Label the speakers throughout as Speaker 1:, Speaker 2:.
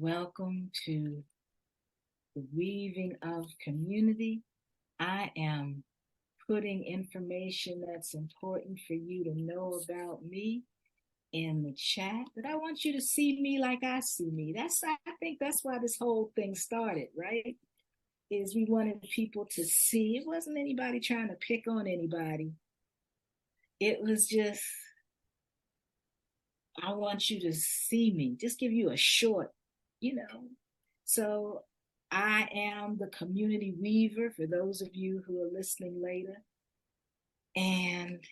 Speaker 1: Welcome to the Weaving of Community. I am putting information that's important for you to know about me in the chat, but I want you to see me like I see me. I think that's why this whole thing started, right? Is we wanted people to see. It wasn't anybody trying to pick on anybody. It was just, I want you to see me, just give you a short, you know. So I am the community weaver for those of you who are listening later. And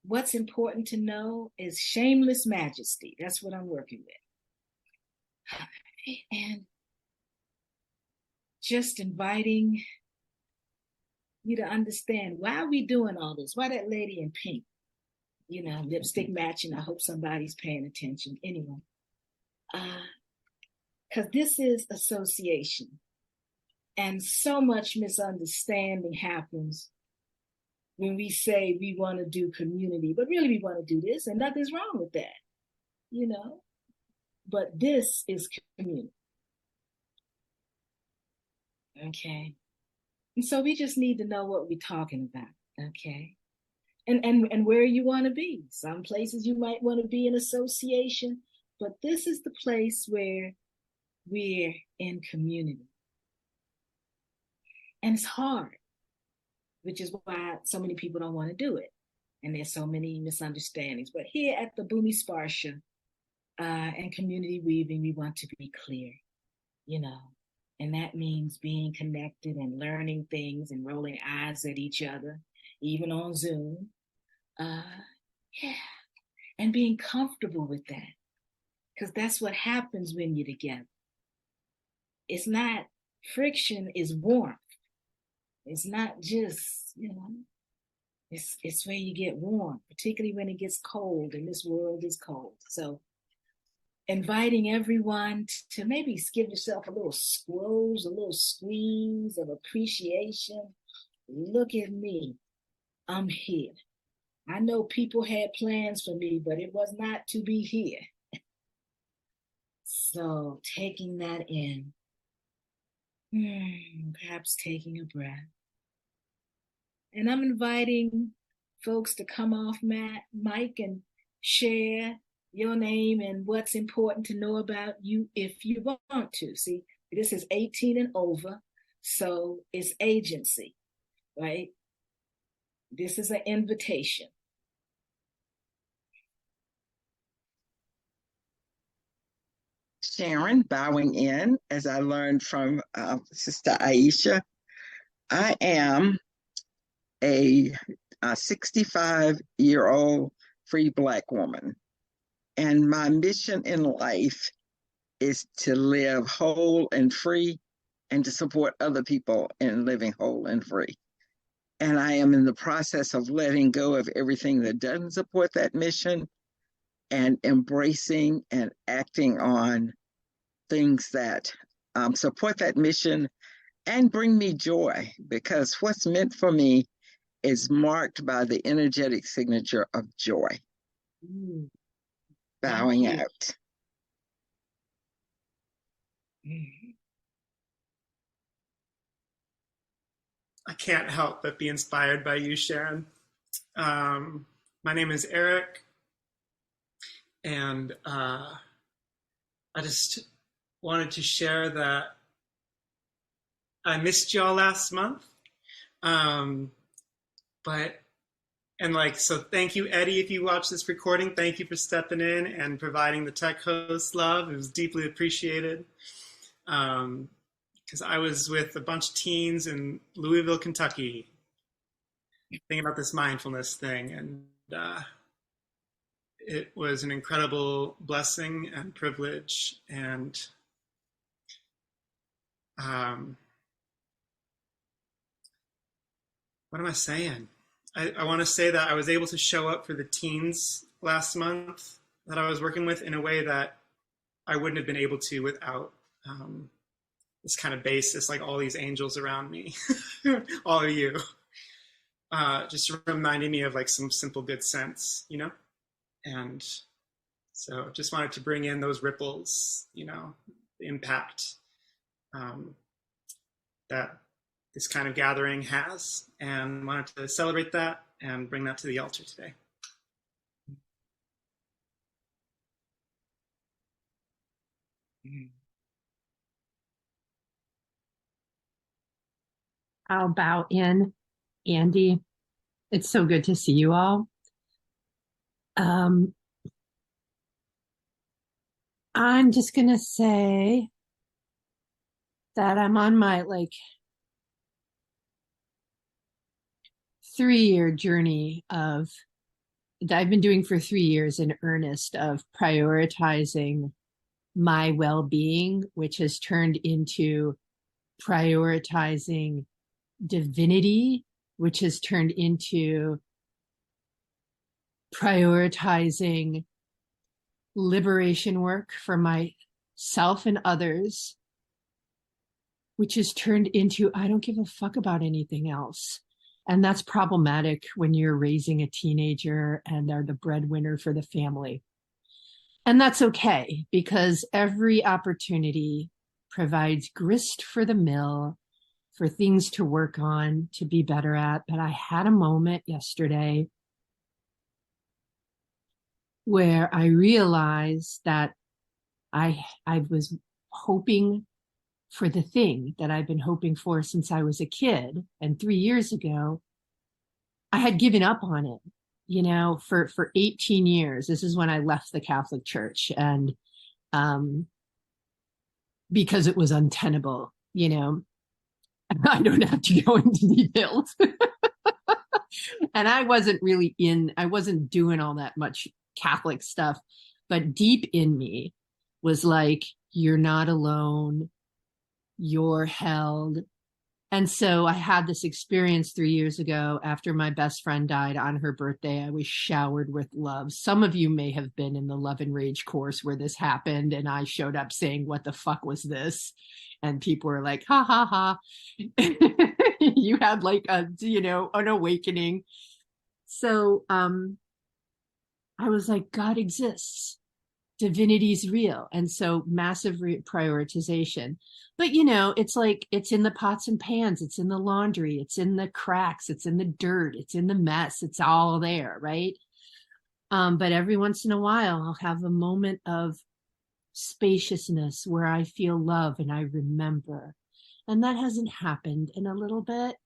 Speaker 1: what's important to know is shameless majesty. That's what I'm working with. And just inviting you to understand, why are we doing all this? Why that lady in pink? Lipstick matching. I hope somebody's paying attention. Anyway, because this is association. And so much misunderstanding happens when we say we want to do community, but really we want to do this, and nothing's wrong with that, you know. But this is community. Okay. And so we just need to know what we're talking about. Okay. And where you want to be. Some places you might want to be in association, but this is the place where we're in community. And it's hard, which is why so many people don't want to do it. And there's so many misunderstandings. But here at the Boomi Sparsha and community weaving, we want to be clear, and that means being connected and learning things and rolling eyes at each other, even on Zoom. Yeah, and being comfortable with that, because that's what happens when you're together. It's not friction, is warmth. It's not just, it's where you get warm, particularly when it gets cold, and this world is cold. So inviting everyone to maybe give yourself a little squoze, a little squeeze of appreciation. Look at me. I'm here. I know people had plans for me, but it was not to be here. So taking that in, perhaps taking a breath. And I'm inviting folks to come off mic and share your name and what's important to know about you if you want to. See, this is 18 and over, so it's agency, right? This is an invitation.
Speaker 2: Sharon, bowing in, as I learned from Sister Ayesha. I am a 65-year-old free Black woman, and my mission in life is to live whole and free and to support other people in living whole and free. And I am in the process of letting go of everything that doesn't support that mission and embracing and acting on things that support that mission and bring me joy, because what's meant for me is marked by the energetic signature of joy. Bowing out.
Speaker 3: I can't help but be inspired by you, Sharon. My name is Eric, and I just wanted to share that I missed y'all last month. So thank you, Eddie, if you watch this recording. Thank you for stepping in and providing the tech host love. It was deeply appreciated. Because I was with a bunch of teens in Louisville, Kentucky, thinking about this mindfulness thing. And it was an incredible blessing and privilege. And what am I saying? I want to say that I was able to show up for the teens last month that I was working with in a way that I wouldn't have been able to without this kind of basis, like all these angels around me, all of you, just reminding me of like some simple good sense, And So just wanted to bring in those ripples, you know, the impact that this kind of gathering has, and wanted to celebrate that and bring that to the altar today.
Speaker 4: I'll bow in. Andy, it's so good to see you all. I'm just going to say that I'm on my 3-year journey of that I've been doing for 3 years in earnest of prioritizing my well-being, which has turned into prioritizing divinity, which has turned into prioritizing liberation work for myself and others, which has turned into I don't give a fuck about anything else. And that's problematic when you're raising a teenager and are the breadwinner for the family. And that's okay, because every opportunity provides grist for the mill, for things to work on, to be better at. But I had a moment yesterday where I realized that I was hoping for the thing that I've been hoping for since I was a kid. And 3 years ago, I had given up on it, you know, for 18 years. This is when I left the Catholic Church, and because it was untenable, you know. I don't have to go into details. And I wasn't doing all that much Catholic stuff, but deep in me was like, you're not alone, you're held. And so I had this experience 3 years ago after my best friend died on her birthday. I was showered with love. Some of you may have been in the Love and Rage course where this happened, and I showed up saying, what the fuck was this? And people were like, ha, ha, ha. You had like an awakening. So I was like, God exists. Divinity's real. And so massive prioritization. But, you know, it's like, it's in the pots and pans. It's in the laundry. It's in the cracks. It's in the dirt. It's in the mess. It's all there, right? But every once in a while, I'll have a moment of spaciousness where I feel love and I remember. And that hasn't happened in a little bit.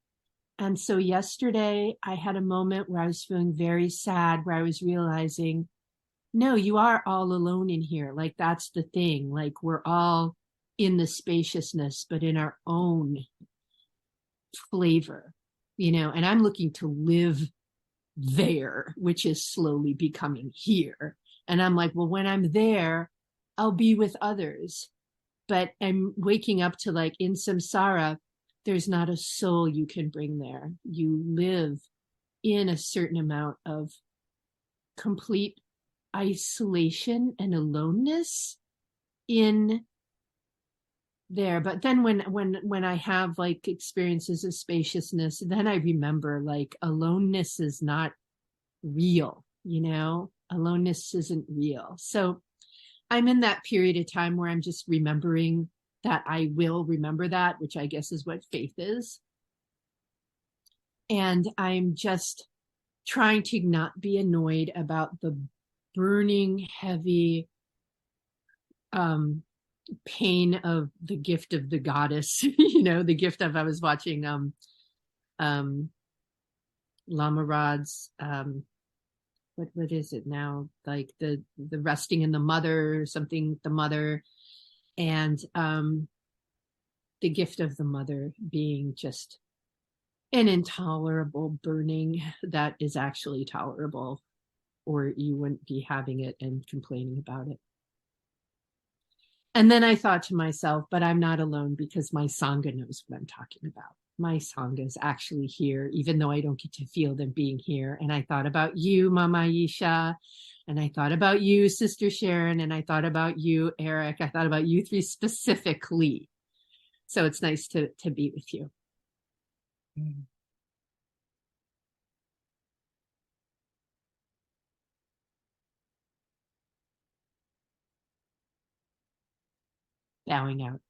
Speaker 4: And so yesterday I had a moment where I was feeling very sad, where I was realizing, no, you are all alone in here. Like, that's the thing. Like, we're all in the spaciousness, but in our own flavor, you know, and I'm looking to live there, which is slowly becoming here. And I'm like, well, when I'm there, I'll be with others. But I'm waking up to, like, in samsara, there's not a soul you can bring there. You live in a certain amount of complete isolation and aloneness in there. But then when I have like experiences of spaciousness, then I remember, like, aloneness is not real, you know. Aloneness isn't real. So I'm in that period of time where I'm just remembering that I will remember that, which I guess is what faith is. And I'm just trying to not be annoyed about the burning, heavy pain of the gift of the goddess. You know, the gift of, I was watching Lama Rod's what is it now, like the resting in the mother or something, the mother, and the gift of the mother being just an intolerable burning that is actually tolerable, or you wouldn't be having it and complaining about it. And then I thought to myself, but I'm not alone, because my Sangha knows what I'm talking about. My Sangha is actually here, even though I don't get to feel them being here. And I thought about you, Mama Ayesha, and I thought about you, Sister Sharon, and I thought about you, Eric. I thought about you three specifically. So it's nice to be with you. bowing out.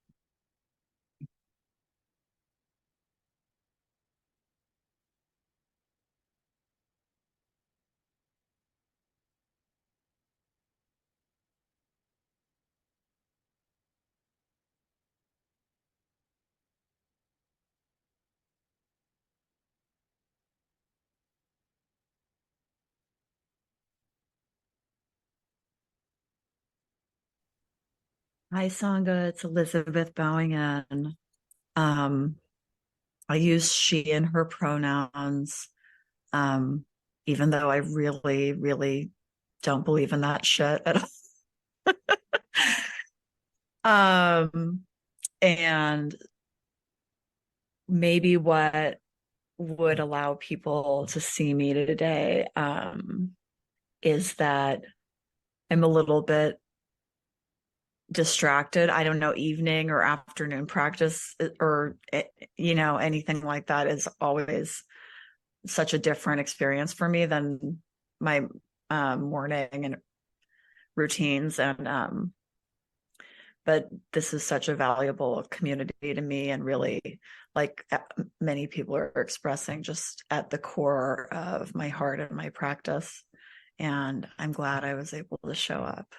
Speaker 5: Hi, Sangha. It's Elizabeth bowing in. I use she and her pronouns, even though I really, really don't believe in that shit at all. And maybe what would allow people to see me today is that I'm a little bit distracted. I don't know, evening or afternoon practice or anything like that is always such a different experience for me than my morning and routines. And but this is such a valuable community to me, and really, like many people are expressing, just at the core of my heart and my practice. And I'm glad I was able to show up.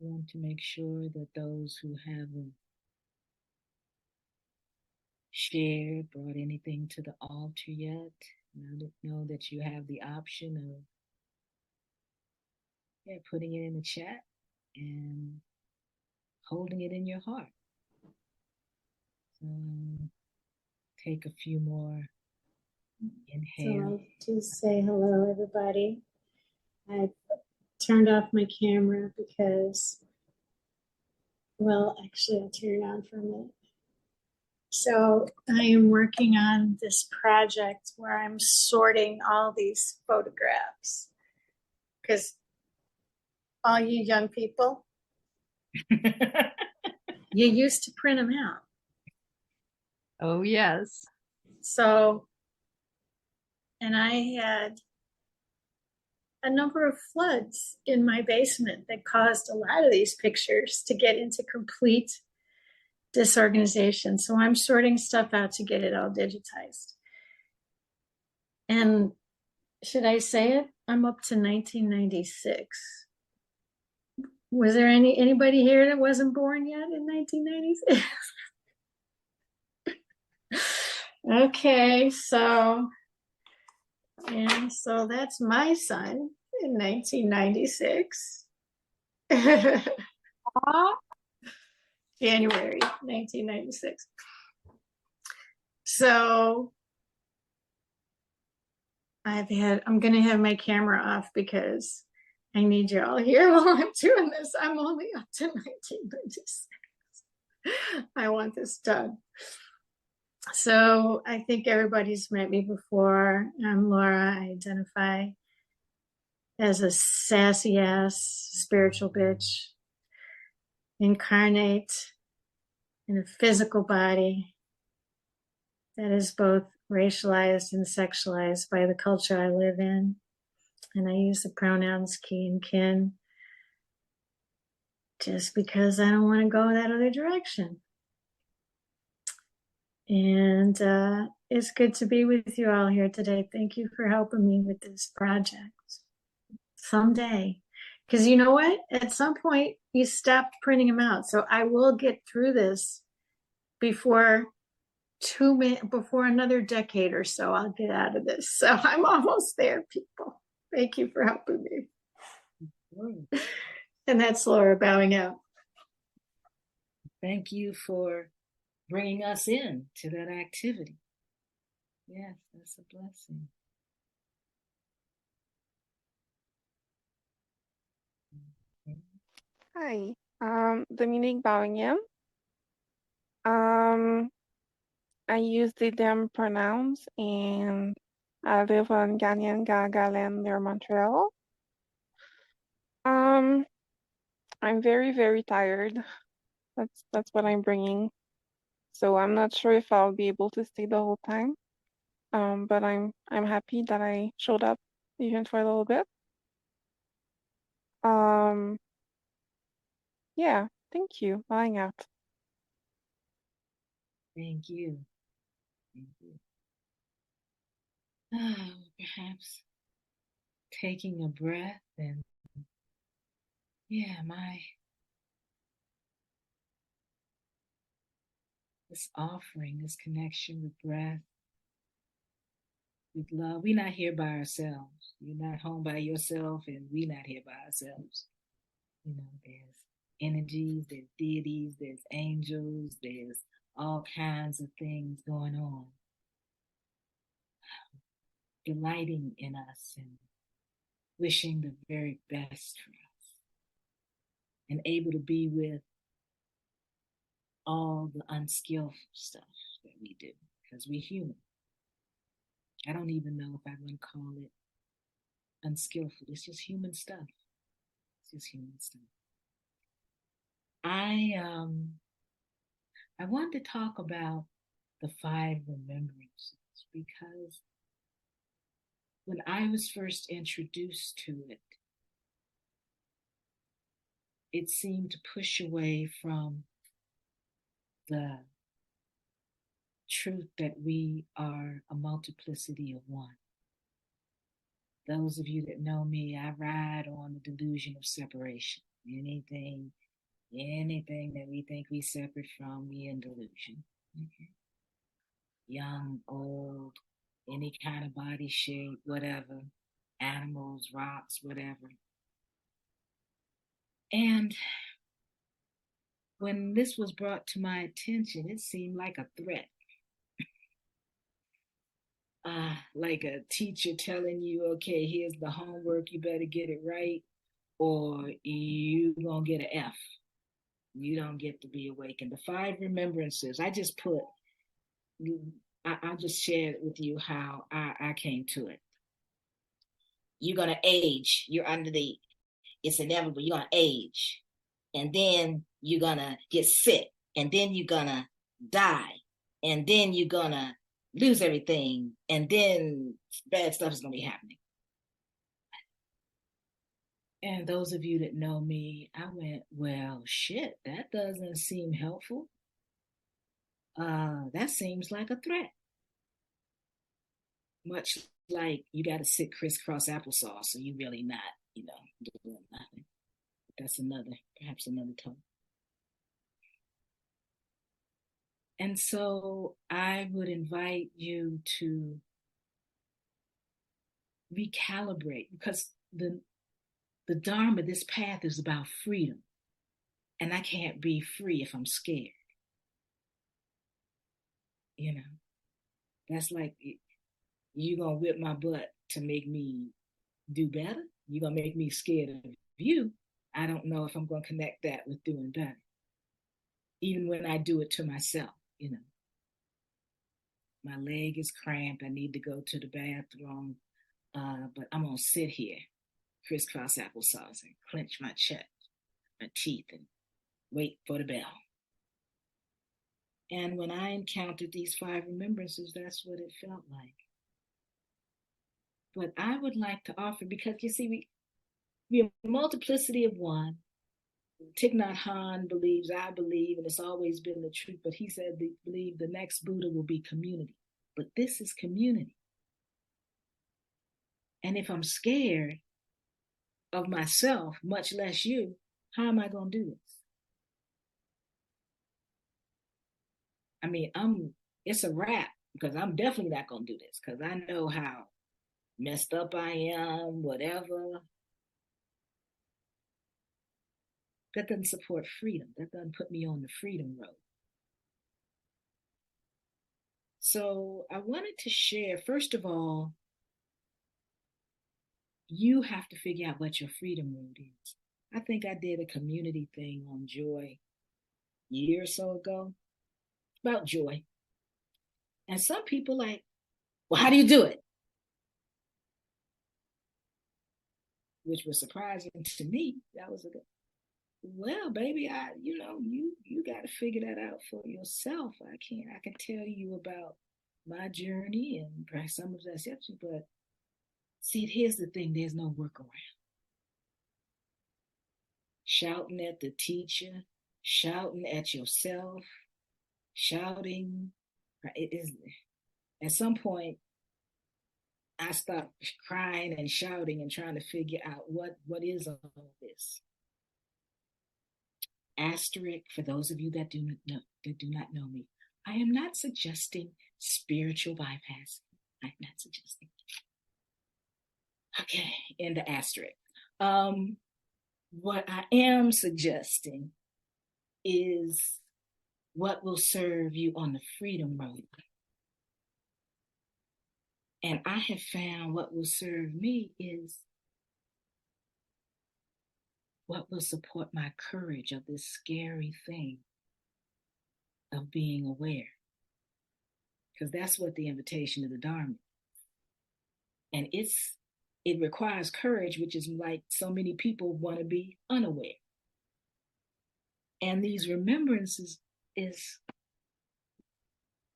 Speaker 1: I want to make sure that those who haven't shared, brought anything to the altar yet, know that you have the option of putting it in the chat and holding it in your heart. So take a few more inhales.
Speaker 6: So I'll just say hello, everybody. I turned off my camera because, well, actually, I'll turn it on for a minute. So I am working on this project where I'm sorting all these photographs, because all you young people, you used to print them out.
Speaker 4: Oh, yes.
Speaker 6: So, and I had a number of floods in my basement that caused a lot of these pictures to get into complete disorganization. So I'm sorting stuff out to get it all digitized. And should I say it? I'm up to 1996. Was there anybody here that wasn't born yet in 1996? Okay, so that's my son in 1996. January 1996. So I'm going to have my camera off because I need you all here while I'm doing this. I'm only up to 1996. I want this done. So I think everybody's met me before. I'm Laura. I identify as a sassy ass spiritual bitch, incarnate in a physical body that is both racialized and sexualized by the culture I live in. And I use the pronouns he and kin just because I don't want to go that other direction. And it's good to be with you all here today. Thank you for helping me with this project. someday. Because you know what? At some point, you stopped printing them out. So I will get through this before before another decade or so. I'll get out of this. So I'm almost there, people. Thank you for helping me. And that's Laura bowing out.
Speaker 1: Thank you for bringing us in to that activity. Yes, that's a blessing.
Speaker 7: Hi, Dominique Bowingham. I use the them pronouns and I live on Ghanaian Land near Montreal. I'm very, very tired. That's what I'm bringing. So I'm not sure if I'll be able to stay the whole time. But I'm happy that I showed up even for a little bit. Yeah, thank you. Bowing out.
Speaker 1: Thank you. Thank you. Perhaps taking a breath and this offering, this connection with breath, with love. We're not here by ourselves. You're not home by yourself, and we're not here by ourselves. There's energies, there's deities, there's angels, there's all kinds of things going on, delighting in us and wishing the very best for us, and able to be with all the unskillful stuff that we do, because we're human. I don't even know if I want to call it unskillful. It's just human stuff. It's just human stuff. I wanted to talk about the Five Remembrances, because when I was first introduced to it, it seemed to push away from the truth that we are a multiplicity of one. Those of you that know me, I ride on the delusion of separation. Anything that we think we separate from, we in delusion. Okay. Young, old, any kind of body shape, whatever, animals, rocks, whatever. And when this was brought to my attention, it seemed like a threat. Like a teacher telling you, okay, here's the homework, you better get it right, or you gonna get an F. You don't get to be awakened. The Five Remembrances, I just shared with you how I came to it. You're gonna age. It's inevitable. You're gonna age, and then you're gonna get sick, and then you're gonna die, and then you're gonna lose everything, and then bad stuff is gonna be happening. And those of you that know me, I went, well, shit, that doesn't seem helpful. That seems like a threat. Much like you got to sit crisscross applesauce, so you really not, doing nothing. That's perhaps another talk. And so I would invite you to recalibrate, because the dharma, this path, is about freedom. And I can't be free if I'm scared. That's like, you're going to whip my butt to make me do better. You're going to make me scared of you. I don't know if I'm going to connect that with doing better. Even when I do it to myself, my leg is cramped. I need to go to the bathroom. But I'm going to sit here, crisscross applesauce, and clench my chest, my teeth, and wait for the bell. And when I encountered these Five Remembrances, that's what it felt like. But I would like to offer, because you see, we're a multiplicity of one. Thich Nhat Hanh believes, I believe, and it's always been the truth, but he said, believe the next Buddha will be community. But this is community. And if I'm scared, of myself, much less you, how am I going to do this? I mean, it's a wrap because I'm definitely not going to do this because I know how messed up I am, whatever. That doesn't support freedom. That doesn't put me on the freedom road. So I wanted to share, first of all, you have to figure out what your freedom road is. I think I did a community thing on joy a year or so ago about joy. And some people like, well, how do you do it? Which was surprising to me. That was a good, well, baby, you got to figure that out for yourself. I can tell you about my journey and perhaps some of that's exception, but see, here's the thing, there's no workaround. Shouting at the teacher, shouting at yourself, shouting. It is at some point I stopped crying and shouting and trying to figure out what is all this. Asterisk for those of you that do not know me. I am not suggesting spiritual bypass. I'm not suggesting. Okay, in the asterisk. What I am suggesting is what will serve you on the freedom road. And I have found what will serve me is what will support my courage of this scary thing of being aware. Because that's what the invitation of the dharma is. And it requires courage, which is like so many people want to be unaware. And these remembrances is,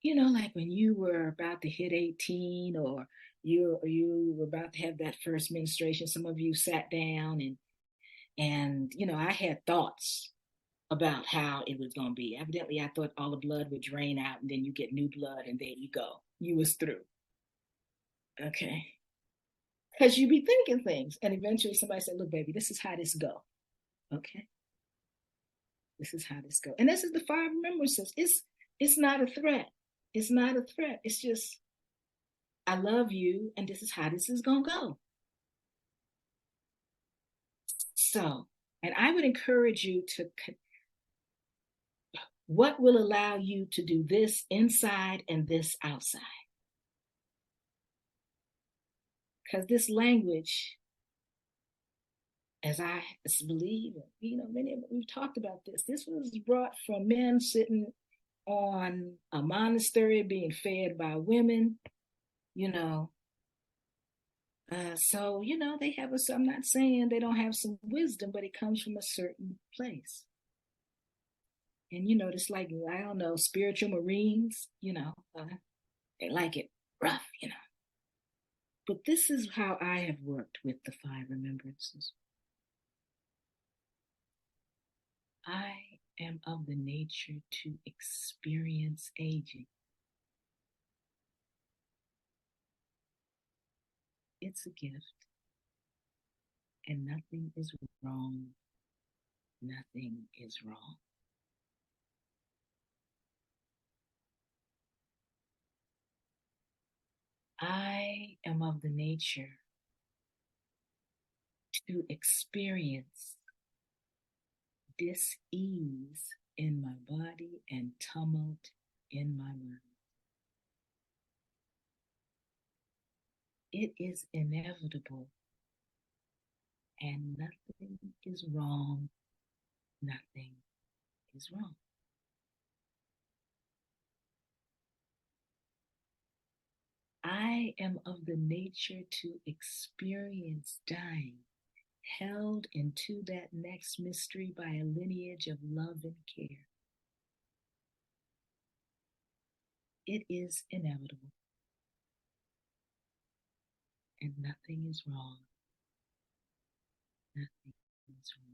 Speaker 1: like when you were about to hit 18 or you were about to have that first menstruation, some of you sat down and I had thoughts about how it was going to be. Evidently, I thought all the blood would drain out and then you get new blood and there you go. You was through. Okay. Because you be thinking things and eventually somebody said, look, baby, this is how this go. Okay. This is how this go. And this is the Five Remembrances. It's not a threat. It's not a threat. It's just, I love you and this is how this is going to go. So, and I would encourage you to, what will allow you to do this inside and this outside? Because this language, as I believe, many of we've talked about this. This was brought from men sitting on a monastery being fed by women, so, they have I'm not saying they don't have some wisdom, but it comes from a certain place. And, it's like, I don't know, spiritual Marines, they like it rough, But this is how I have worked with the Five Remembrances. I am of the nature to experience aging. It's a gift, and nothing is wrong. Nothing is wrong. I am of the nature to experience dis-ease in my body and tumult in my mind. It is inevitable, and nothing is wrong. Nothing is wrong. I am of the nature to experience dying, held into that next mystery by a lineage of love and care. It is inevitable, and nothing is wrong. Nothing is wrong.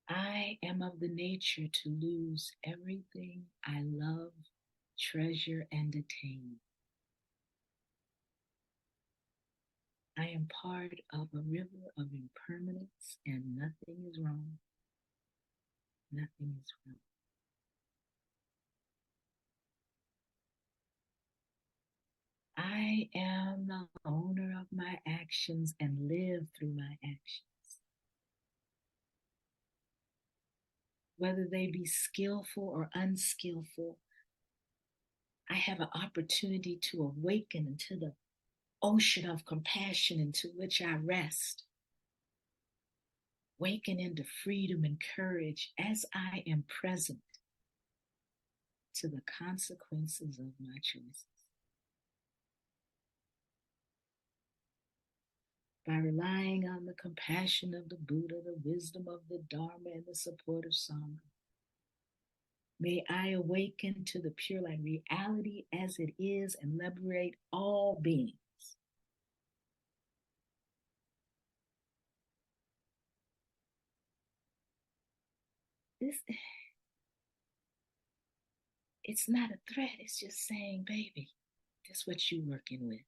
Speaker 1: I am of the nature to lose everything I love, treasure, and attain. I am part of a river of impermanence, and nothing is wrong. Nothing is wrong. I am the owner of my actions and live through my actions. Whether they be skillful or unskillful, I have an opportunity to awaken into the ocean of compassion into which I rest. Waken into freedom and courage as I am present to the consequences of my choices. By relying on the compassion of the Buddha, the wisdom of the Dharma, and the support of Sangha, may I awaken to the pure light reality as it is and liberate all beings. It's not a threat, it's just saying, baby, this is what you're working with.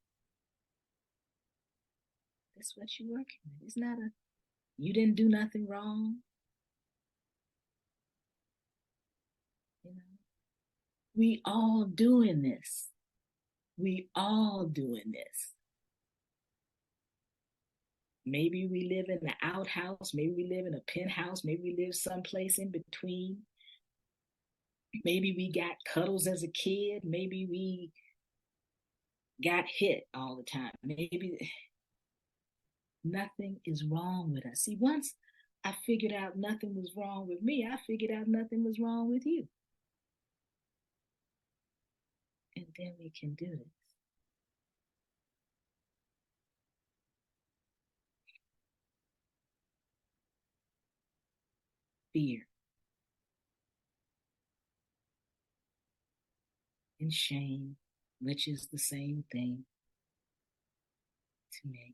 Speaker 1: This is what you're working with. It's not a, you didn't do nothing wrong. You know, we all doing this. We all doing this. Maybe we live in the outhouse. Maybe we live in a penthouse. Maybe we live someplace in between. Maybe we got cuddles as a kid. Maybe we got hit all the time. Maybe nothing is wrong with us. See, once I figured out nothing was wrong with me, I figured out nothing was wrong with you. And then we can do this. Fear and shame, which is the same thing to me.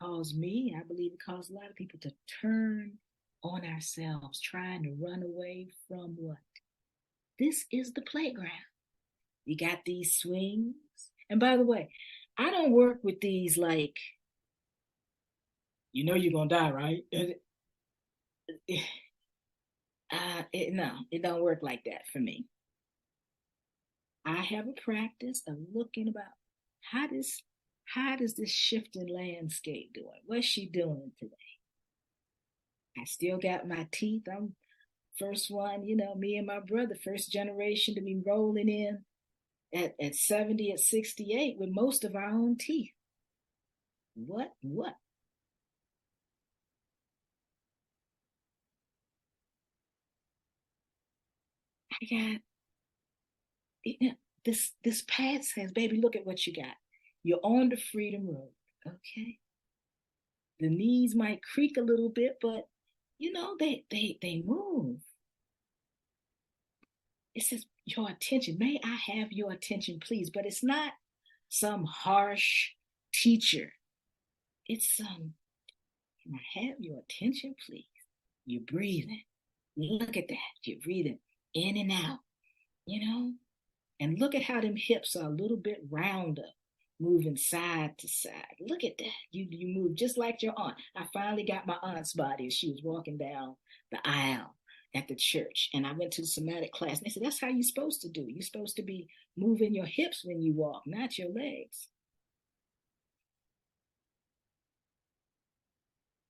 Speaker 1: Cause me, I believe it caused a lot of people to turn on ourselves, trying to run away from what? This is the playground. You got these swings. And by the way, I don't work with these like, you know you're going to die, right? No, it don't work like that for me. I have a practice of looking about how does this shifting landscape doing? What's she doing today? I still got my teeth. I'm first one, me and my brother, first generation to be rolling in at 70, at 68 with most of our own teeth. What? I got this path says, baby, look at what you got. You're on the freedom road. Okay. The knees might creak a little bit, but they move. It says your attention. May I have your attention, please? But it's not some harsh teacher. It's can I have your attention, please? You're breathing. Look at that. You're breathing in and out, and look at how them hips are a little bit rounder, moving side to side. Look at that. You move just like your aunt. I finally got my aunt's body. She was walking down the aisle at the church, and I went to the somatic class, and they said, that's how you're supposed to do. You're supposed to be moving your hips when you walk, not your legs.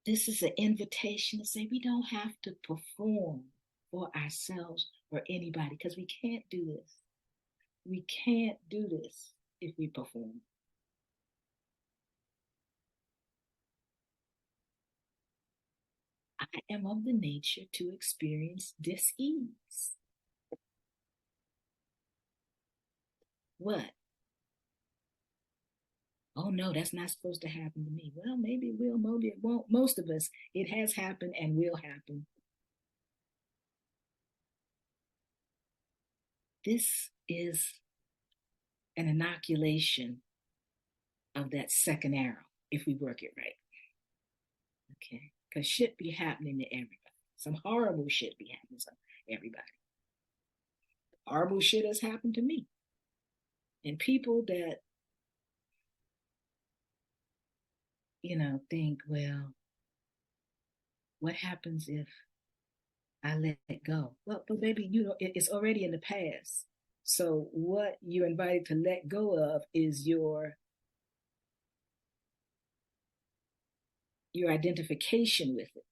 Speaker 1: This is an invitation to say we don't have to perform for ourselves or anybody, because we can't do this. We can't do this if we perform. I am of the nature to experience dis-ease. What? Oh no, that's not supposed to happen to me. Well, maybe it will, maybe it won't. Most of us, it has happened and will happen. This is an inoculation of that second arrow, if we work it right. Okay, because shit be happening to everybody. Some horrible shit be happening to everybody. horrible shit has happened to me. And people that, think, well, what happens if I let it go? Well, but baby, it's already in the past. So what you're invited to let go of is your identification with it.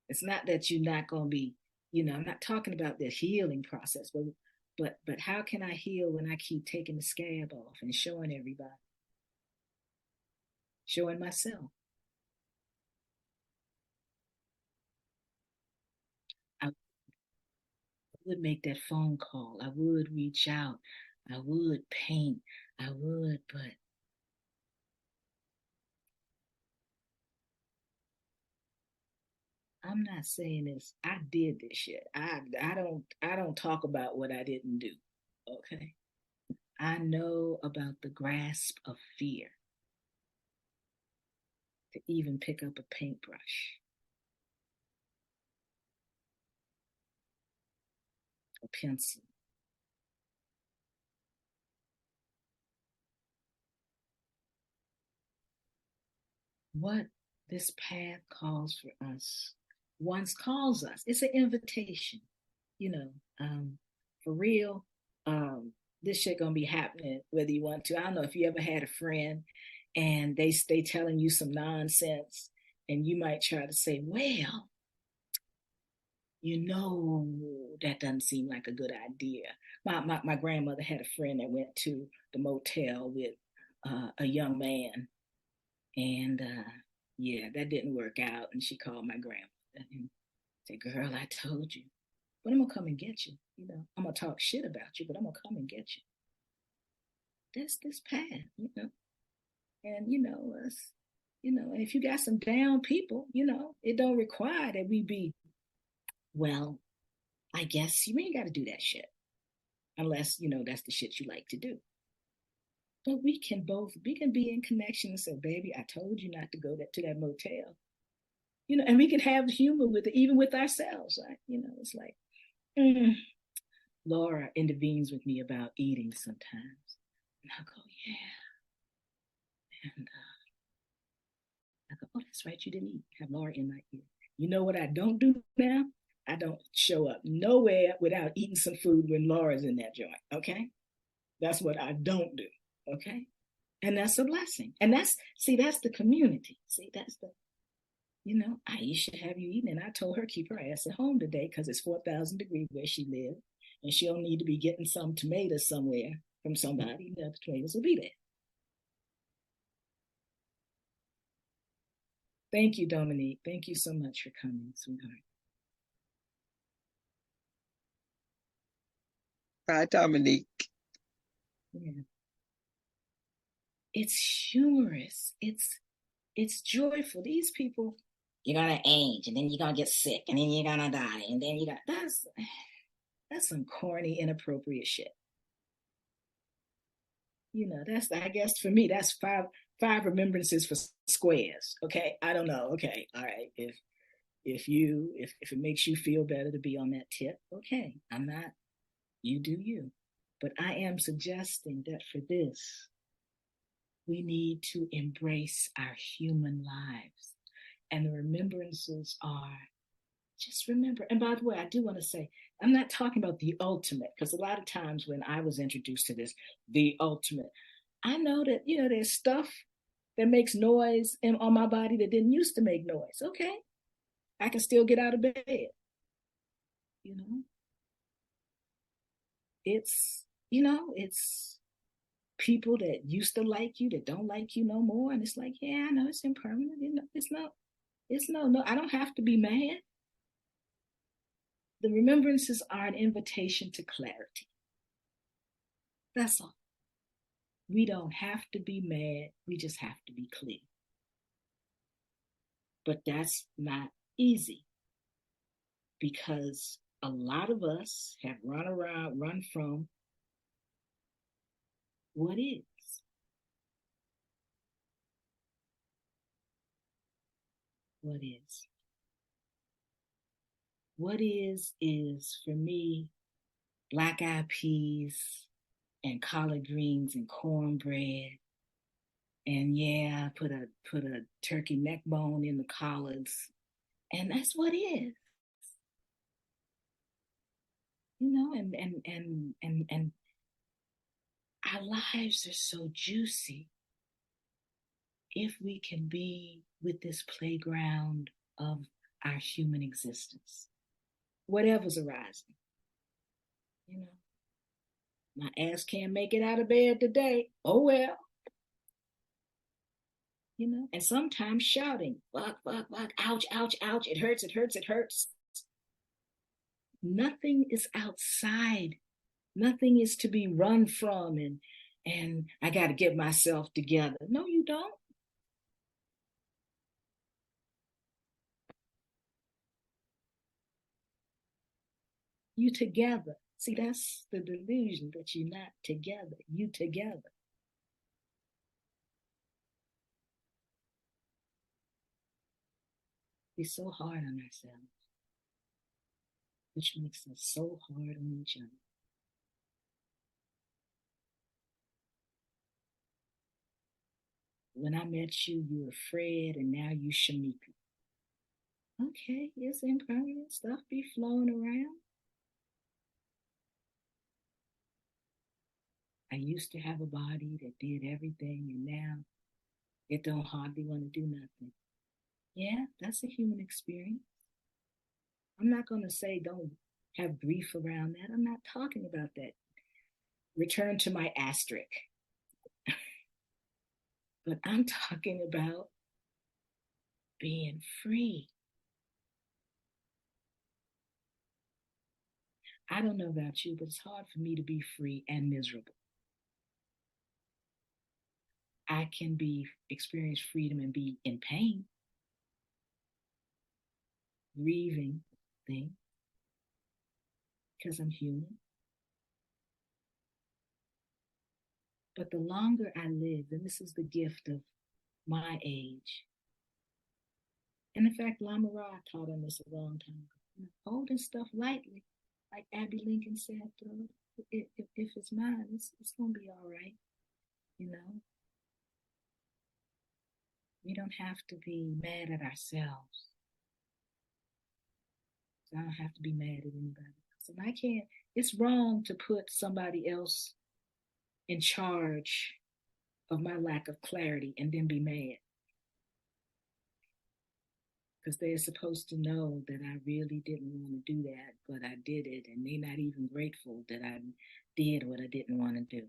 Speaker 1: It's not that you're not going to be, I'm not talking about the healing process, but how can I heal when I keep taking the scab off and showing everybody, showing myself? I would make that phone call. I would reach out. I would paint. I would, but I'm not saying this. I did this shit. I don't talk about what I didn't do. Okay. I know about the grasp of fear to even pick up a paintbrush, a pencil. What this path calls for us, once calls us. It's an invitation, you know, for real. This shit gonna be happening whether you want to. I don't know if you ever had a friend and they stay telling you some nonsense, and you might try to say, well, that doesn't seem like a good idea. My grandmother had a friend that went to the motel with a young man, and yeah, that didn't work out. And she called my grandmother and said, girl, I told you, but I'm gonna come and get you. I'm gonna talk shit about you, but I'm gonna come and get you. That's this path. And us, and if you got some down people, it don't require that we be, well, I guess you ain't got to do that shit unless, that's the shit you like to do. But we can be in connection and say, baby, I told you not to go to that motel. And we can have humor with it, even with ourselves, right? It's like, Laura intervenes with me about eating sometimes. And I go, yeah. And I go, oh, that's right, you didn't eat. Have Laura in my ear. You know what I don't do now? I don't show up nowhere without eating some food when Laura's in that joint, okay? That's what I don't do, okay? And that's a blessing. And that's the community. See, that's the, Ayesha, have you eaten? And I told her keep her ass at home today because it's 4,000 degrees where she lives. And she'll need to be getting some tomatoes somewhere from somebody. The tomatoes will be there. Thank you, Dominique. Thank you so much for coming, sweetheart.
Speaker 2: Bye, Dominique.
Speaker 1: Yeah. It's humorous. It's joyful. These people, you're gonna age, and then you're gonna get sick, and then you're gonna die, and then that's some corny, inappropriate shit. That's, I guess for me, that's five remembrances for squares. Okay, I don't know. Okay, all right. If it makes you feel better to be on that tip, okay. I'm not. You do you. But I am suggesting that for this, we need to embrace our human lives. And the remembrances are, just remember. And by the way, I do want to say, I'm not talking about the ultimate, because a lot of times when I was introduced to this, the ultimate, I know that, there's stuff that makes noise on my body that didn't used to make noise. Okay. I can still get out of bed. It's people that used to like you that don't like you no more. And it's like, yeah, I know it's impermanent. It's no, I don't have to be mad. The remembrances are an invitation to clarity. That's all. We don't have to be mad. We just have to be clear. But that's not easy because a lot of us have run from what is. What is. What is for me, black-eyed peas and collard greens and cornbread. And yeah, put a turkey neck bone in the collards. And that's what it is. You know, and our lives are so juicy if we can be with this playground of our human existence, whatever's arising. You know, my ass can't make it out of bed today. Oh well. You know, and sometimes shouting, fuck, fuck, fuck, ouch, ouch, ouch, it hurts, it hurts, it hurts. Nothing is outside. Nothing is to be run from and I got to get myself together. No, you don't. You together. See, that's the delusion that you're not together. You together. We're so hard on ourselves, which makes us so hard on each other. When I met you, you were Fred, and now you Shamika. Okay, it's impermanent. Stuff be flowing around. I used to have a body that did everything, and now it don't hardly want to do nothing. Yeah, that's a human experience. I'm not going to say don't have grief around that. I'm not talking about that. Return to my asterisk. But I'm talking about being free. I don't know about you, but it's hard for me to be free and miserable. I can experience freedom and be in pain, grieving things, because I'm human. But the longer I live, and this is the gift of my age, and in fact, Lama Ra taught on this a long time ago, holding stuff lightly, like Abby Lincoln said, if it's mine, it's going to be all right, you know. We don't have to be mad at ourselves. I don't have to be mad at anybody else. And I can't, it's wrong to put somebody else in charge of my lack of clarity and then be mad. Because they're supposed to know that I really didn't want to do that, but I did it, and they're not even grateful that I did what I didn't want to do.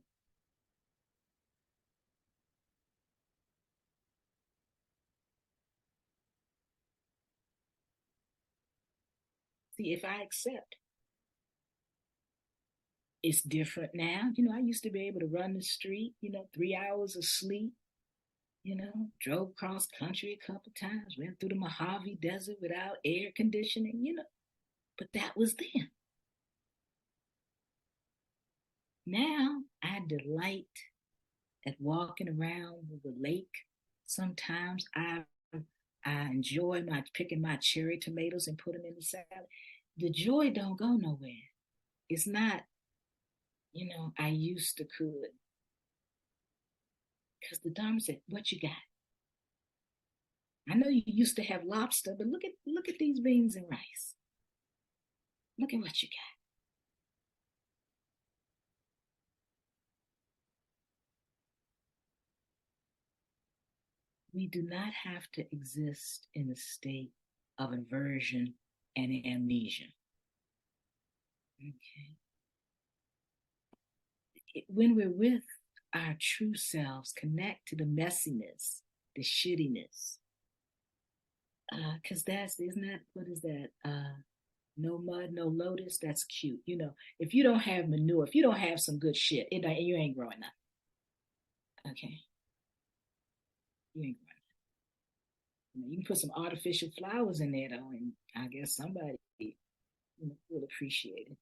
Speaker 1: See, if I accept, it's different now. You know, I used to be able to run the street, 3 hours of sleep, drove cross country a couple times, went through the Mojave Desert without air conditioning, but that was then. Now I delight at walking around the lake. Sometimes I enjoy picking my cherry tomatoes and put them in the salad. The joy don't go nowhere. It's not, I used to could. Because the Dharma said, what you got? I know you used to have lobster, but look at these beans and rice. Look at what you got. We do not have to exist in a state of aversion and amnesia. Okay. When we're with our true selves, connect to the messiness, the shittiness. Because what is that? No mud, no lotus. That's cute. If you don't have manure, if you don't have some good shit, you ain't growing up. Okay. You ain't growing up. You can put some artificial flowers in there though, and I guess somebody will appreciate it.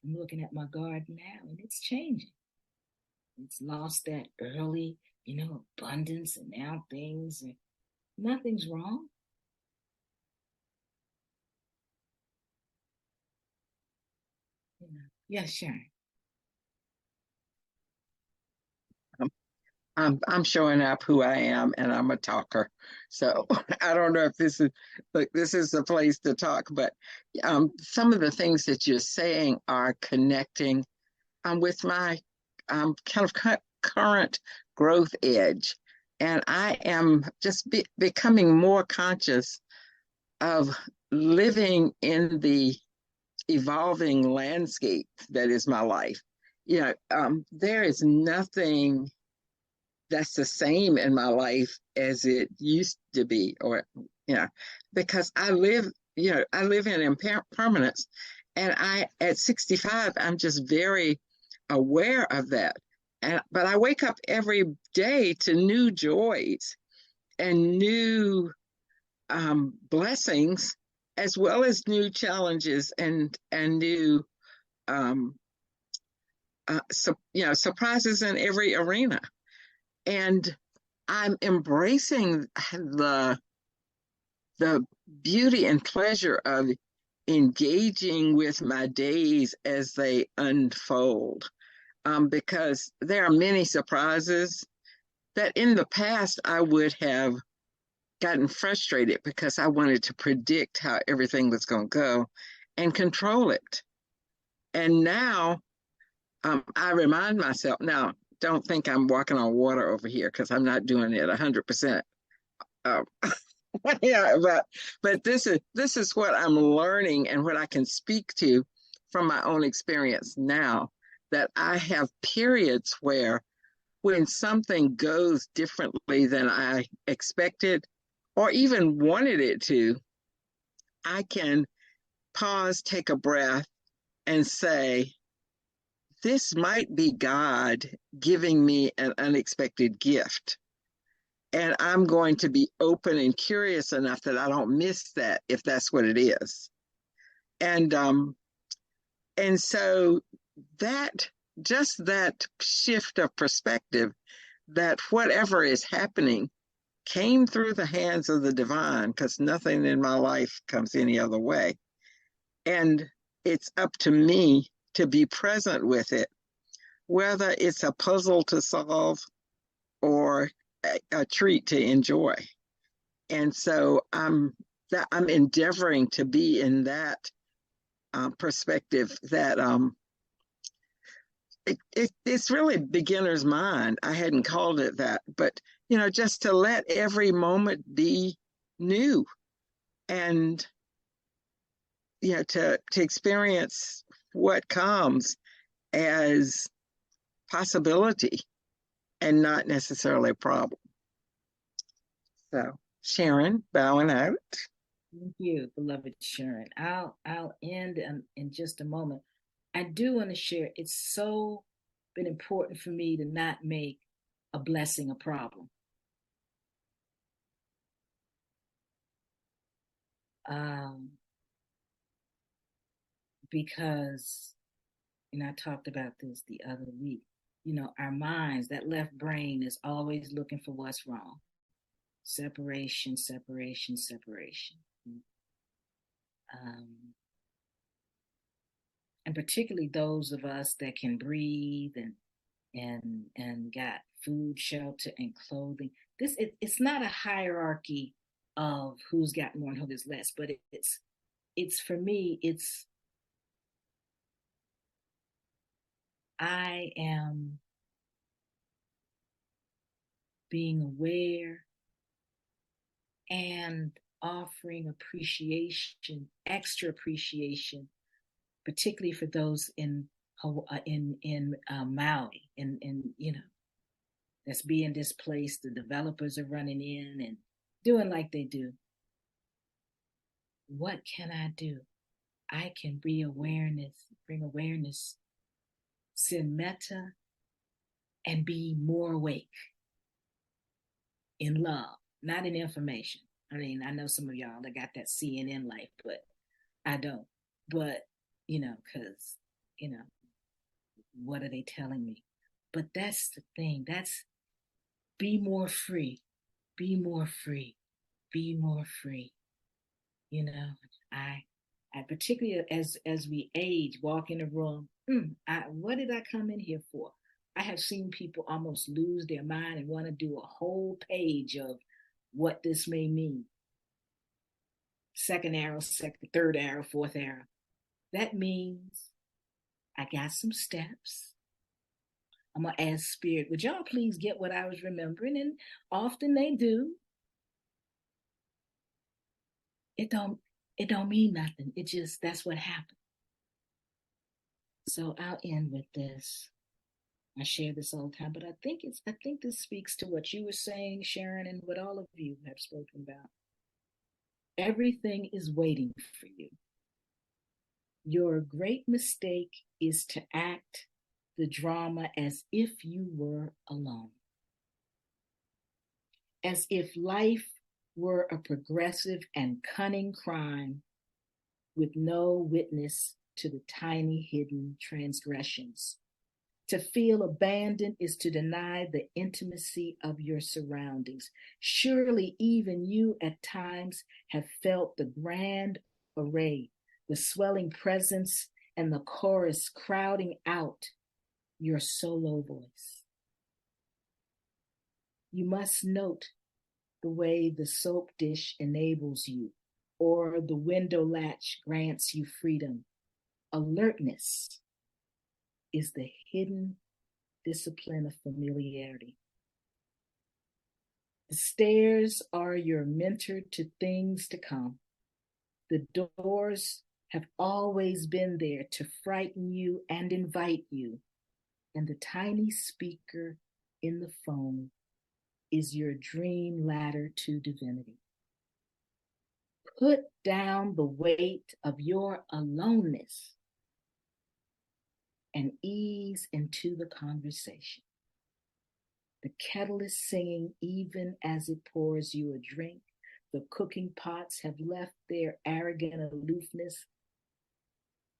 Speaker 1: I'm looking at my garden now, and it's changing. It's lost that early, abundance, and now nothing's wrong. Yes, Sharon.
Speaker 2: I'm showing up who I am, and I'm a talker. So I don't know if this is the place to talk, but some of the things that you're saying are connecting with my kind of current growth edge, and I am just becoming more conscious of living in the evolving landscape that is my life. There is nothing that's the same in my life as it used to be, or because I live in impermanence, and at 65, I'm just very aware of that. But I wake up every day to new joys and new blessings, as well as new challenges and new surprises in every arena. And I'm embracing the beauty and pleasure of engaging with my days as they unfold, because there are many surprises that in the past I would have gotten frustrated because I wanted to predict how everything was going to go and control it. And now I remind myself, now, don't think I'm walking on water over here, because I'm not doing it 100%. Yeah, but this is what I'm learning and what I can speak to from my own experience now, that I have periods where when something goes differently than I expected or even wanted it to, I can pause, take a breath, and say, this might be God giving me an unexpected gift. And I'm going to be open and curious enough that I don't miss that, if that's what it is. And so that shift of perspective, that whatever is happening came through the hands of the divine, because nothing in my life comes any other way. And it's up to me to be present with it, whether it's a puzzle to solve or a treat to enjoy. And so I'm endeavoring to be in that perspective, that it's really beginner's mind. I hadn't called it that, but just to let every moment be new, and to experience what comes as possibility and not necessarily a problem. So, Sharon, bowing out.
Speaker 1: Thank you, beloved Sharon. I'll end in just a moment. I do want to share. It's so been important for me to not make a blessing a problem. Because, and I talked about this the other week, our minds, that left brain is always looking for what's wrong. Separation, separation, separation. And particularly those of us that can breathe and got food, shelter, and clothing. It's not a hierarchy of who's got more and who's less, but it's for me, I am being aware and offering appreciation, extra appreciation, particularly for those in Maui, that's being displaced. The developers are running in and doing like they do. What can I do? I can bring awareness, send metta, and be more awake in love, not in information. I mean, I know some of y'all that got that CNN life, but I don't. But, because, what are they telling me? But that's the thing. That's be more free, be more free, be more free. I And particularly as we age, walk in a room, what did I come in here for? I have seen people almost lose their mind and want to do a whole page of what this may mean. Second arrow, third arrow, fourth arrow. That means I got some steps. I'm going to ask Spirit, would y'all please get what I was remembering? And often they do. It don't mean nothing. It just, that's what happened. So I'll end with this. I share this all the time, but I think this speaks to what you were saying, Sharon, and what all of you have spoken about. Everything is waiting for you. Your great mistake is to act the drama as if you were alone. As if life were a progressive and cunning crime with no witness to the tiny hidden transgressions. To feel abandoned is to deny the intimacy of your surroundings. Surely even you at times have felt the grand array, the swelling presence and the chorus crowding out your solo voice. You must note the way the soap dish enables you, or the window latch grants you freedom. Alertness is the hidden discipline of familiarity. The stairs are your mentor to things to come. The doors have always been there to frighten you and invite you. And the tiny speaker in the phone is your dream ladder to divinity. Put down the weight of your aloneness and ease into the conversation. The kettle is singing even as it pours you a drink. The cooking pots have left their arrogant aloofness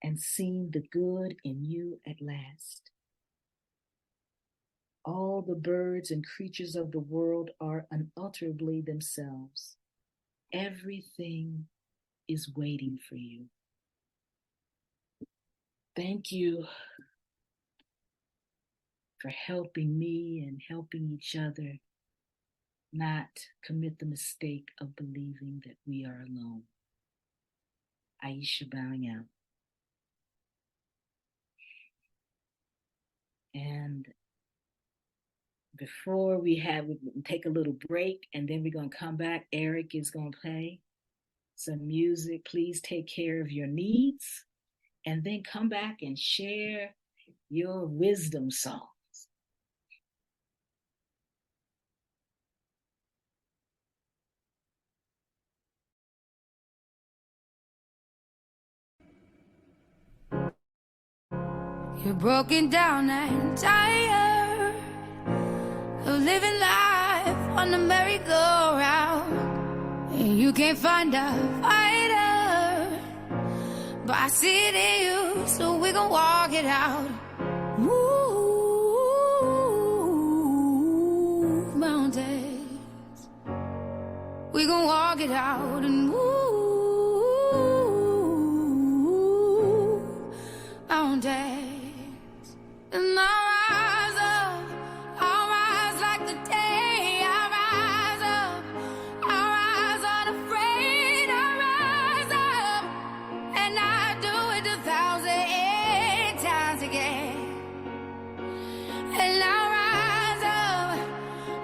Speaker 1: and seen the good in you at last. All the birds and creatures of the world are unalterably themselves. Everything is waiting for you. Thank you for helping me and helping each other not commit the mistake of believing that we are alone. Ayesha bowing out. And before we take a little break, and then we're going to come back. Eric is going to play some music. Please take care of your needs, and then come back and share your wisdom songs.
Speaker 8: You're broken down and tired of living life on the merry-go-round, and you can't find a fighter, but I see it in you, so we gon' walk it out. Move mountains, we gon' walk it out and move mountains. And I'll rise like the day. I'll rise unafraid. I'll rise up, and I do it 1,000 times again. And I'll rise up,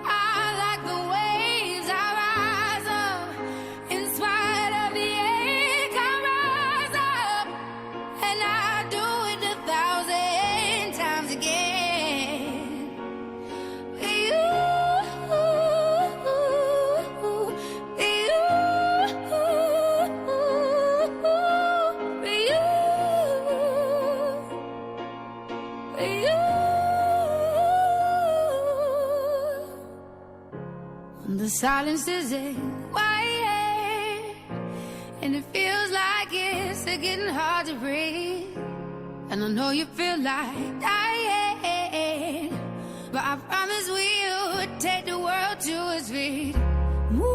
Speaker 8: I like the waves. I'll rise up, in spite of the ache. I'll rise up, and I do it 1,000 times again. The silence isn't quiet, and it feels like it's getting hard to breathe. And I know you feel like dying, but I promise we'll take the world to its feet. Move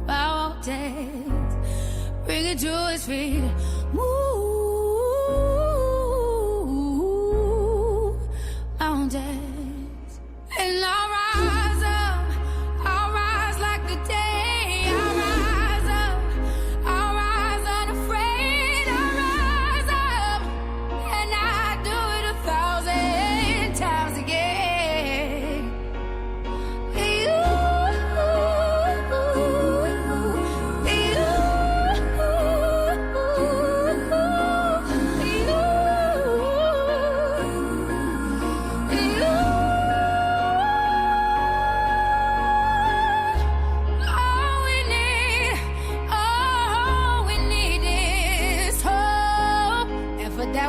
Speaker 8: mountains. to his feet. Move mountains. And I'll rise up, I'll rise like the day. I'll rise up, I'll rise unafraid. I'll rise up, and I do it 1,000 times again.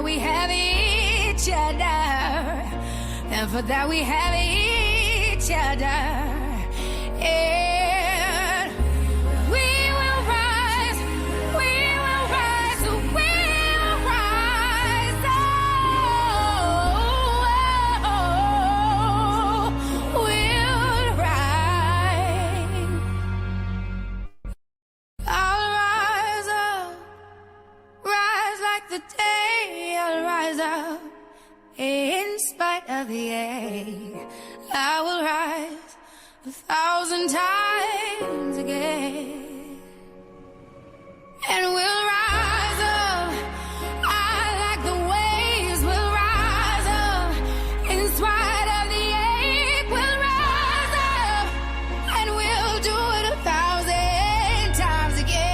Speaker 8: We have each other, and for that we have each other, and we will rise, we will rise, we will rise, we'll rise. I'll rise up, rise like the day. I'll rise up in spite of the ache. I will rise 1,000 times again, and we'll rise up. I like the waves. We'll rise up in spite of the ache. We'll rise up, and we'll do it 1,000 times again.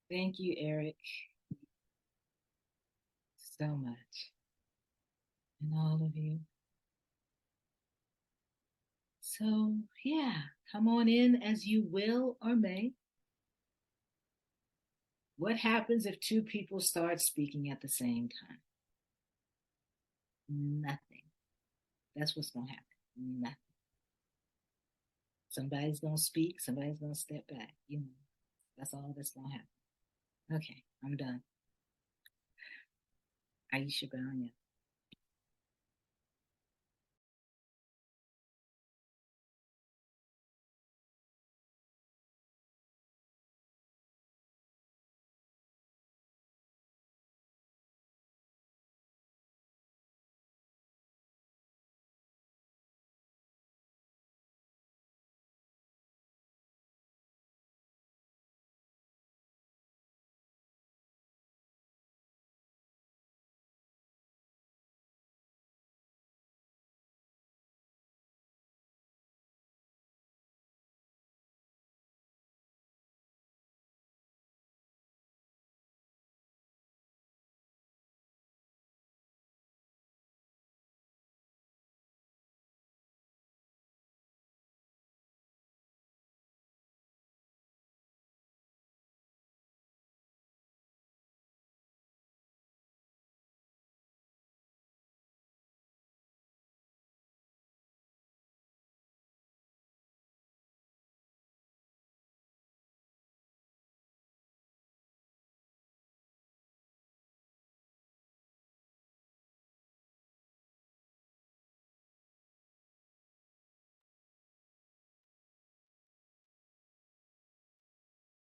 Speaker 1: Thank you, Eric, so much. And all of you. So, yeah, come on in as you will or may. What happens if two people start speaking at the same time? Nothing. That's what's going to happen. Nothing. Somebody's going to speak. Somebody's going to step back. You know, that's all that's going to happen. Okay, I'm done. Ayesha Banya.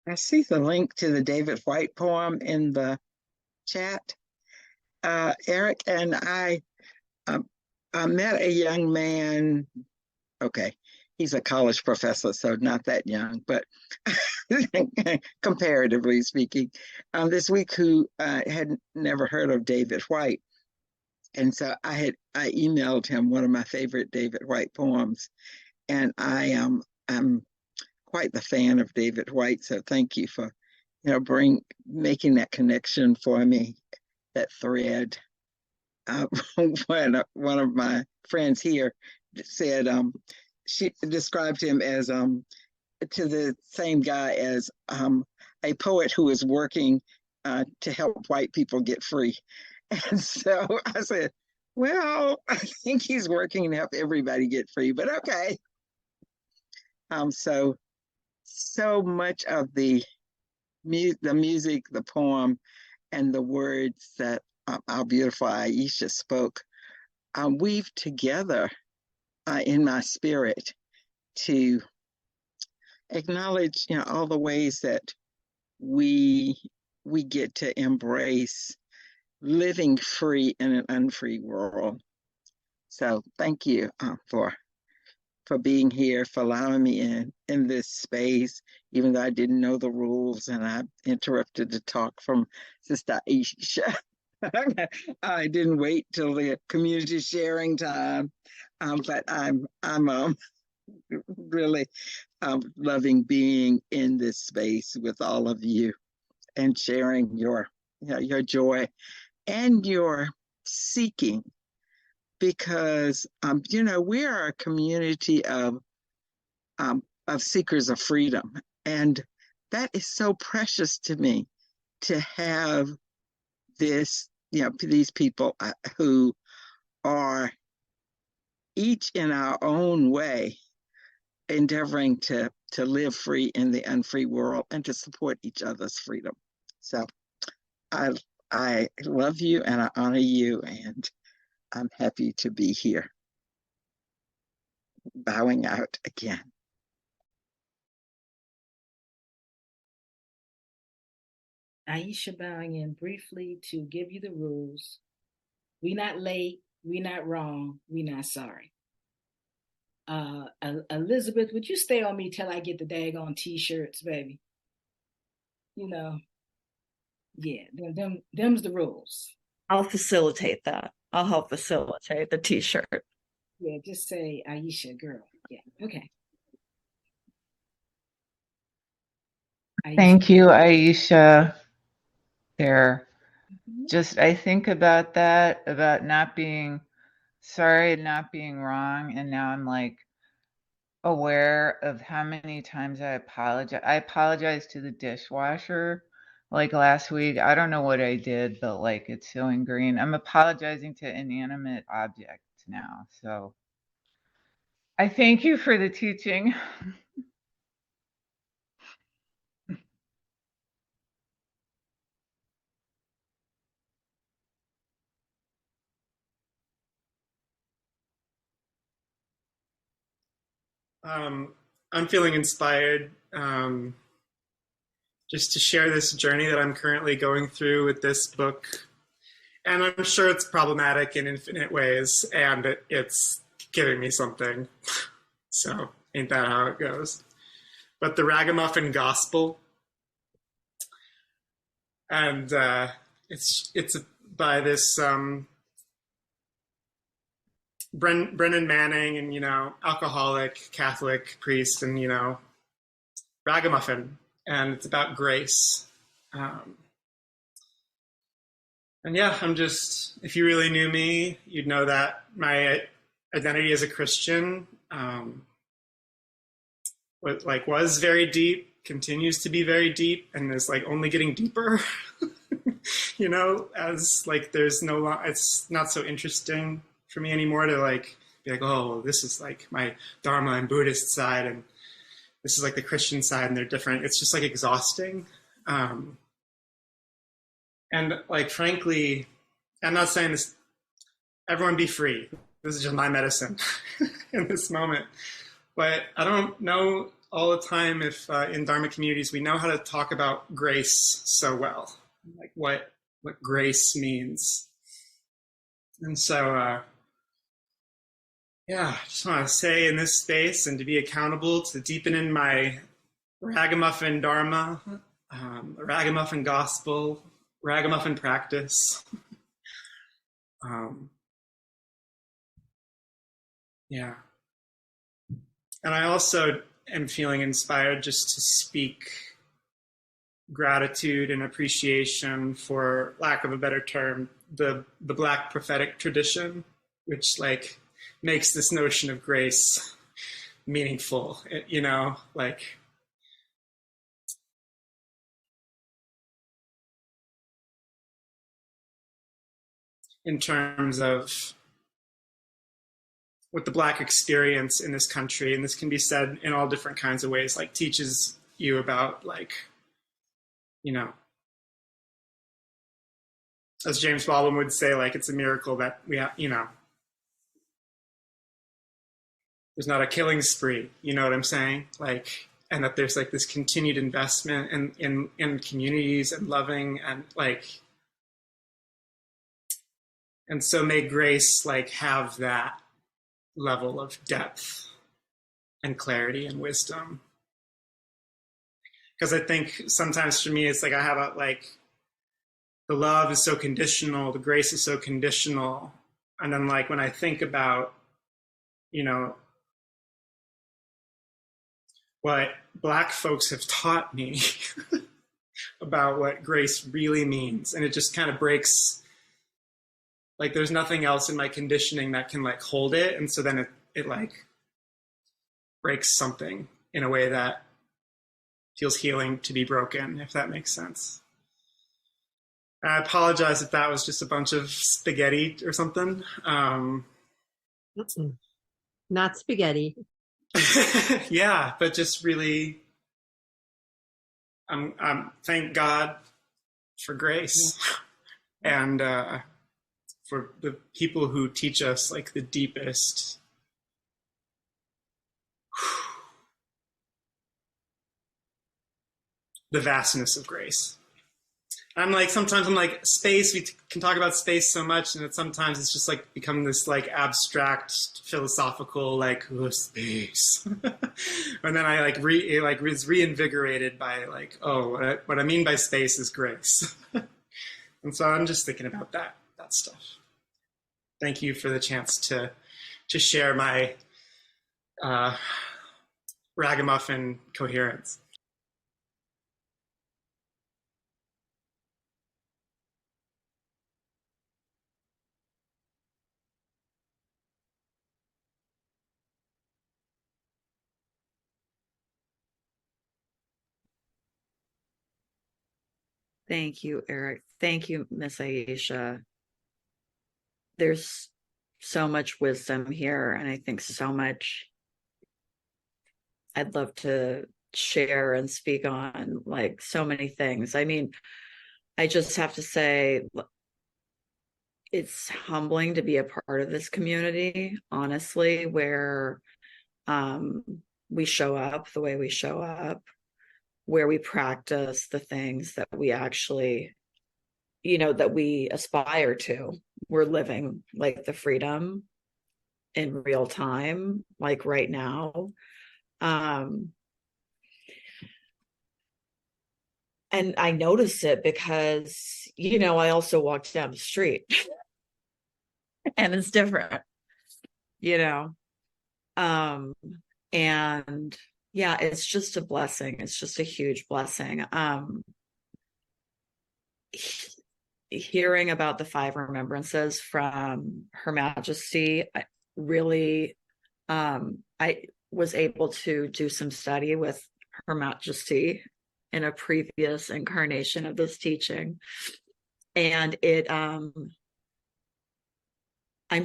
Speaker 2: I see the link to the David White poem in the chat. Eric and I met a young man. Okay, he's a college professor, so not that young, but comparatively speaking, this week who had never heard of David White. And so I emailed him one of my favorite David White poems, and I'm quite the fan of David White. So thank you for making that connection for me, that thread. One of my friends here said she described him as to the same guy as a poet who is working to help white people get free. And so I said, well, I think he's working to help everybody get free, but okay. So much of the music, the poem, and the words that our beautiful Ayesha spoke weave together in my spirit to acknowledge, all the ways that we get to embrace living free in an unfree world. So thank you for being here, for allowing me in this space, even though I didn't know the rules and I interrupted the talk from Sister Ayesha. I didn't wait till the community sharing time, but I'm really loving being in this space with all of you and sharing your joy and your seeking, because we are a community of seekers of freedom, and that is so precious to me, to have these people who are each in our own way endeavoring to live free in the unfree world and to support each other's freedom. So I love you and I honor you, and I'm happy to be here. Bowing out again.
Speaker 1: Ayesha bowing in briefly to give you the rules. We not late, we not wrong, we not sorry. Elizabeth, would you stay on me till I get the daggone t-shirts, baby? Yeah, them's the rules.
Speaker 5: I'll facilitate that. I'll help facilitate the t-shirt.
Speaker 1: Yeah, just say Ayesha, girl. Yeah, okay.
Speaker 9: Ayesha. Thank you, Ayesha. There. Just, I think about that, about not being sorry and not being wrong. And now I'm like aware of how many times I apologize. I apologized to the dishwasher like last week. I don't know what I did, but like it's so ingrained. I'm apologizing to inanimate objects now. So I thank you for the teaching.
Speaker 3: I'm feeling inspired just to share this journey that I'm currently going through with this book. And I'm sure it's problematic in infinite ways, and it's giving me something. So ain't that how it goes? But the Ragamuffin Gospel, and it's by this Brennan Manning, and alcoholic Catholic priest, and ragamuffin, and it's about grace. And yeah, if you really knew me, you'd know that my identity as a Christian was very deep, continues to be very deep, and is only getting deeper. As there's it's not so interesting for me anymore to be oh, this is my dharma and Buddhist side, and this is the Christian side, and they're different. It's just exhausting. And frankly, I'm not saying this, everyone be free. This is just my medicine in this moment. But I don't know all the time if in Dharma communities we know how to talk about grace so well, what grace means. And so, I just want to say in this space, and to be accountable to deepen in my ragamuffin dharma, ragamuffin gospel, ragamuffin practice. And I also am feeling inspired just to speak gratitude and appreciation, for lack of a better term, the Black prophetic tradition, which like makes this notion of grace meaningful, you know, like in terms of what the Black experience in this country, and this can be said in all different kinds of ways, like teaches you about, like, you know, as James Baldwin would say, like, it's a miracle that we have, you know, there's not a killing spree, you know what I'm saying? Like, and that there's like this continued investment in communities and loving and like, and so may grace like have that level of depth and clarity and wisdom. Because I think sometimes for me, it's like I have a, like, the love is so conditional, the grace is so conditional. And then like when I think about, you know, what Black folks have taught me about what grace really means, and it just kind of breaks, like there's nothing else in my conditioning that can like hold it. And so then it like breaks something in a way that feels healing to be broken, if that makes sense. I apologize if that was just a bunch of spaghetti or something.
Speaker 4: Not spaghetti.
Speaker 3: Yeah, but just really, thank God for grace, and for the people who teach us like the deepest, the vastness of grace. I'm like, sometimes I'm like, space, we can talk about space so much, and sometimes it's just like become this like abstract philosophical like, oh, space. And then I like was reinvigorated by like, oh, what I mean by space is grace. And so I'm just thinking about that stuff. Thank you for the chance to share my ragamuffin coherence.
Speaker 5: Thank you, Eric. Thank you, Miss Ayesha. There's so much wisdom here, and I think so much I'd love to share and speak on, like so many things. I mean, I just have to say, it's humbling to be a part of this community, honestly, where we show up the way we show up, where we practice the things that we actually, you know, that we aspire to. We're living like the freedom in real time, like right now. And I notice it because, you know, I also walk down the street and it's different, you know. And yeah, it's just a blessing. It's just a huge blessing. Hearing about the Five Remembrances from Her Majesty, really, I was able to do some study with Her Majesty in a previous incarnation of this teaching. And it, I'm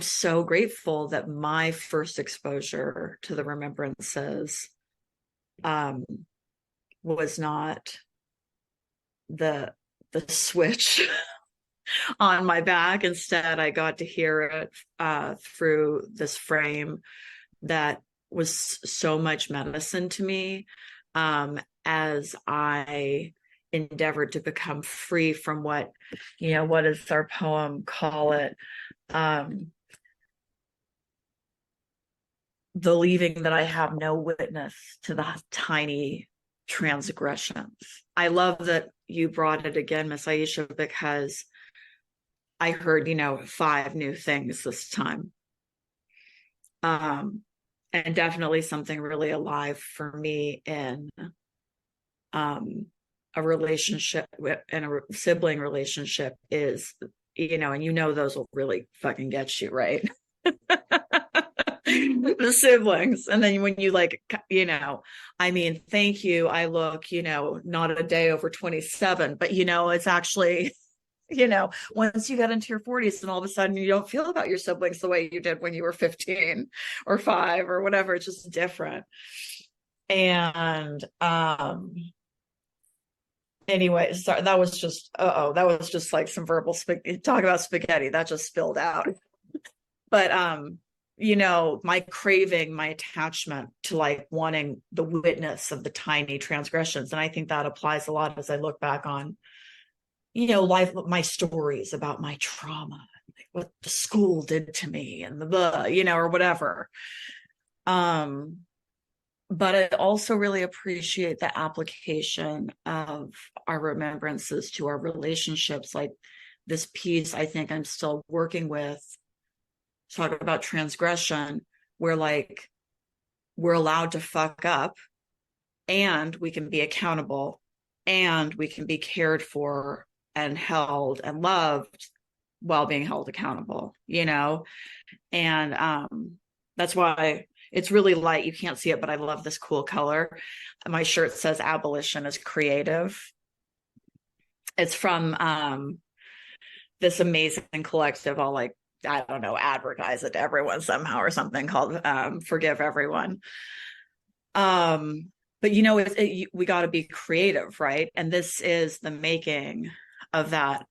Speaker 5: so grateful that my first exposure to the remembrances was not the switch on my back. Instead, I got to hear it through this frame that was so much medicine to me, as I endeavored to become free from what, you know, what does our poem call it? Believing that I have no witness to the tiny transgressions. I love that you brought it again, Miss Ayesha, because I heard, you know, 5 new things this time. And definitely something really alive for me in a relationship and a sibling relationship is, and those will really fucking get you, right? The siblings. And then when you thank you, I look, not a day over 27, but it's actually, once you get into your 40s and all of a sudden you don't feel about your siblings the way you did when you were 15 or 5 or whatever, it's just different. And anyway, sorry, that was just like some verbal talk about spaghetti that just spilled out. But my craving, my attachment to like wanting the witness of the tiny transgressions, and I think that applies a lot as I look back on life, my stories about my trauma, like what the school did to me and or whatever. But I also really appreciate the application of our remembrances to our relationships. Like this piece, I think I'm still working with, talk about transgression, where like we're allowed to fuck up and we can be accountable and we can be cared for and held and loved while being held accountable, and that's why it's really light. You can't see it, but I love this cool color. My shirt says abolition is creative. It's from this amazing collective. I'll I don't know, advertise it to everyone somehow or something, called Forgive Everyone. But we got to be creative, right? And this is the making of that.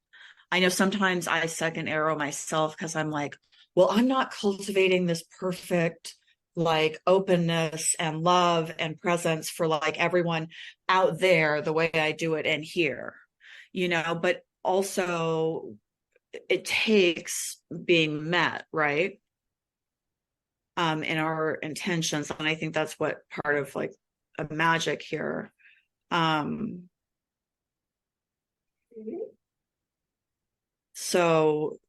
Speaker 5: I know sometimes I second arrow myself because I'm like, well, I'm not cultivating this perfect like openness and love and presence for like everyone out there the way I do it in here, but also it takes being met, right? In our intentions. And I think that's what part of like a magic here. So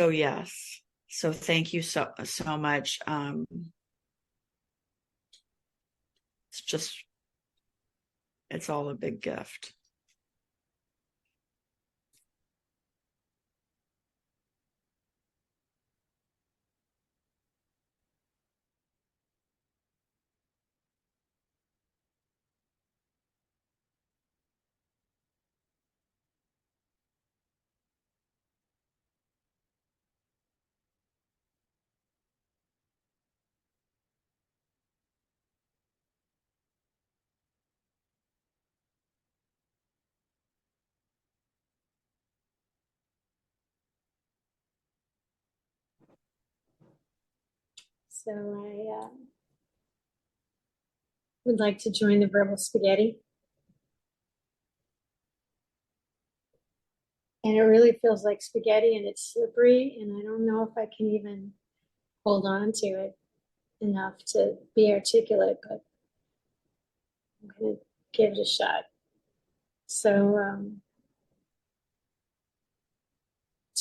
Speaker 5: yes. So thank you so much. It's all a big gift.
Speaker 6: So I would like to join the verbal spaghetti. And it really feels like spaghetti and it's slippery, and I don't know if I can even hold on to it enough to be articulate, but I'm going to give it a shot. So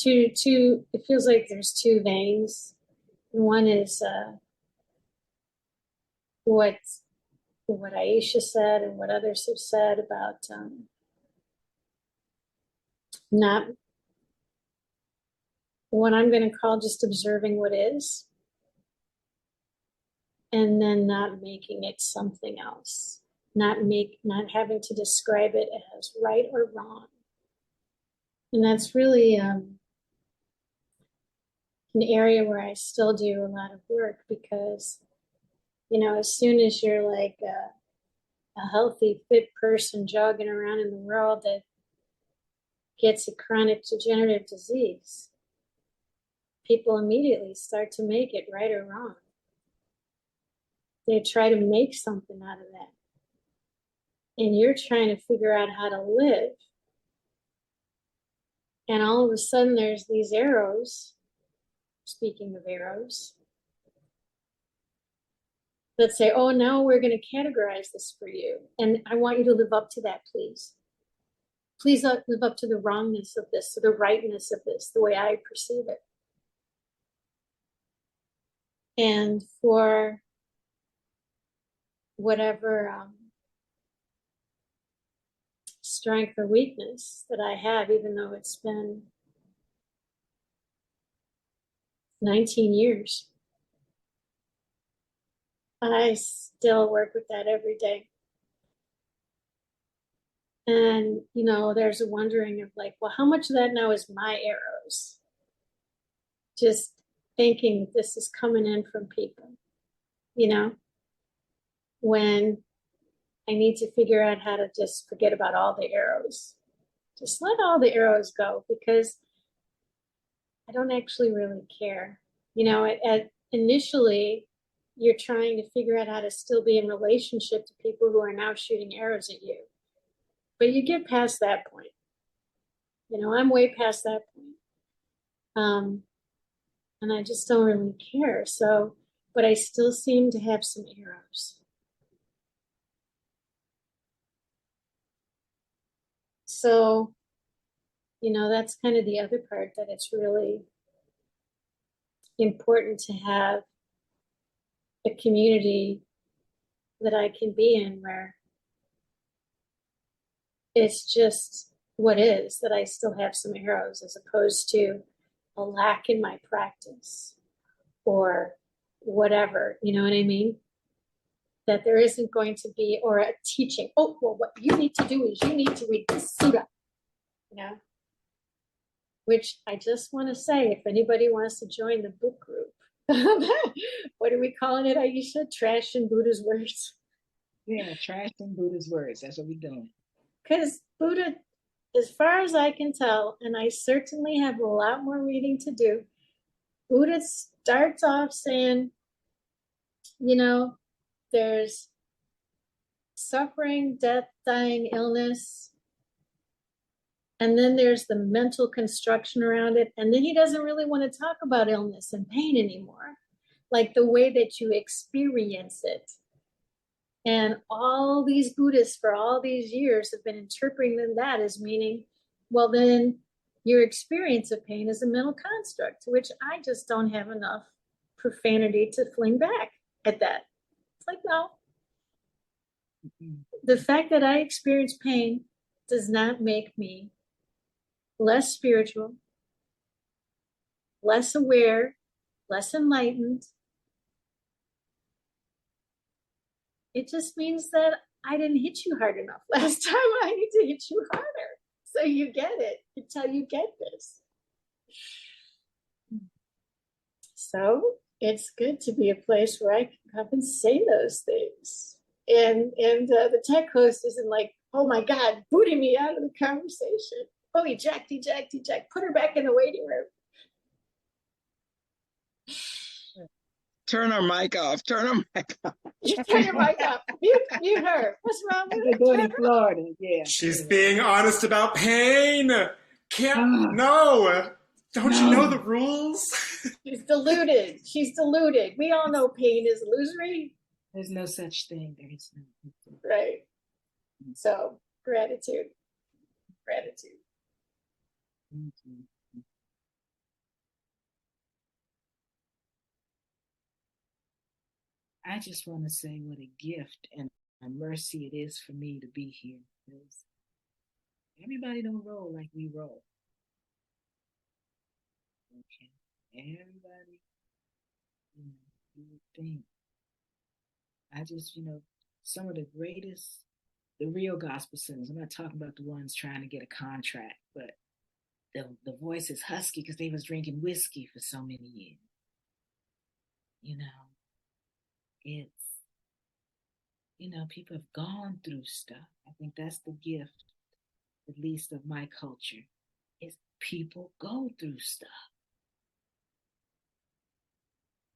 Speaker 6: it feels like there's two veins. One is what Ayesha said and what others have said about not what I'm going to call just observing what is, and then not making it something else, not having to describe it as right or wrong. And that's really an area where I still do a lot of work, because as soon as you're like a healthy, fit person jogging around in the world that gets a chronic degenerative disease, people immediately start to make it right or wrong. They try to make something out of that. And you're trying to figure out how to live. And all of a sudden there's these arrows, speaking of arrows, that say, oh, now we're going to categorize this for you. And I want you to live up to that, please. Please live up to the wrongness of this, to the rightness of this, the way I perceive it. And for whatever strength or weakness that I have, even though it's been 19 years. I still work with that every day. And, you know, there's a wondering of like, well, how much of that now is my arrows? Just thinking this is coming in from people, you know, when I need to figure out how to just forget about all the arrows. Just let all the arrows go, because I don't actually really care. You know, initially, you're trying to figure out how to still be in relationship to people who are now shooting arrows at you. But you get past that point. You know, I'm way past that point. And I just don't really care. So, but I still seem to have some arrows. So, you know, that's kind of the other part, that it's really important to have a community that I can be in where it's just what is, that I still have some arrows, as opposed to a lack in my practice or whatever, you know what I mean? That there isn't going to be, or a teaching, oh, well, what you need to do is you need to read the Sutta, you know? Which I just want to say, if anybody wants to join the book group, what are we calling it, Ayesha? Trash in Buddha's words.
Speaker 1: Yeah, trash in Buddha's words. That's what we're doing.
Speaker 6: Because Buddha, as far as I can tell, and I certainly have a lot more reading to do, Buddha starts off saying, you know, there's suffering, death, dying, illness, and then there's the mental construction around it. And then he doesn't really want to talk about illness and pain anymore, like the way that you experience it. And all these Buddhists for all these years have been interpreting that as meaning, well, then your experience of pain is a mental construct, to which I just don't have enough profanity to fling back at that. It's like, no. The fact that I experience pain does not make me less spiritual, less aware, less enlightened. It just means that I didn't hit you hard enough last time. I need to hit you harder so you get it, until you get this. So it's good to be a place where I can come and say those things. And the tech host isn't like, oh my God, booting me out of the conversation. Oh, eject. Put her back in the waiting room.
Speaker 2: Turn her mic off.
Speaker 6: You turn your mic off. Mute her. What's wrong with
Speaker 1: They're doing in Florida, yeah.
Speaker 3: She's being honest about pain. No. Don't you know the rules?
Speaker 6: She's deluded. We all know pain is illusory.
Speaker 1: There's no such thing. There is no.
Speaker 6: Right. So, gratitude.
Speaker 1: Mm-hmm. I just want to say what a gift and a mercy it is for me to be here. Because everybody don't roll like we roll. Okay. Everybody, you would think. I just, some of the greatest, the real gospel singers, I'm not talking about the ones trying to get a contract, but the voice is husky because they was drinking whiskey for so many years. It's, people have gone through stuff. I think that's the gift, at least of my culture, is people go through stuff.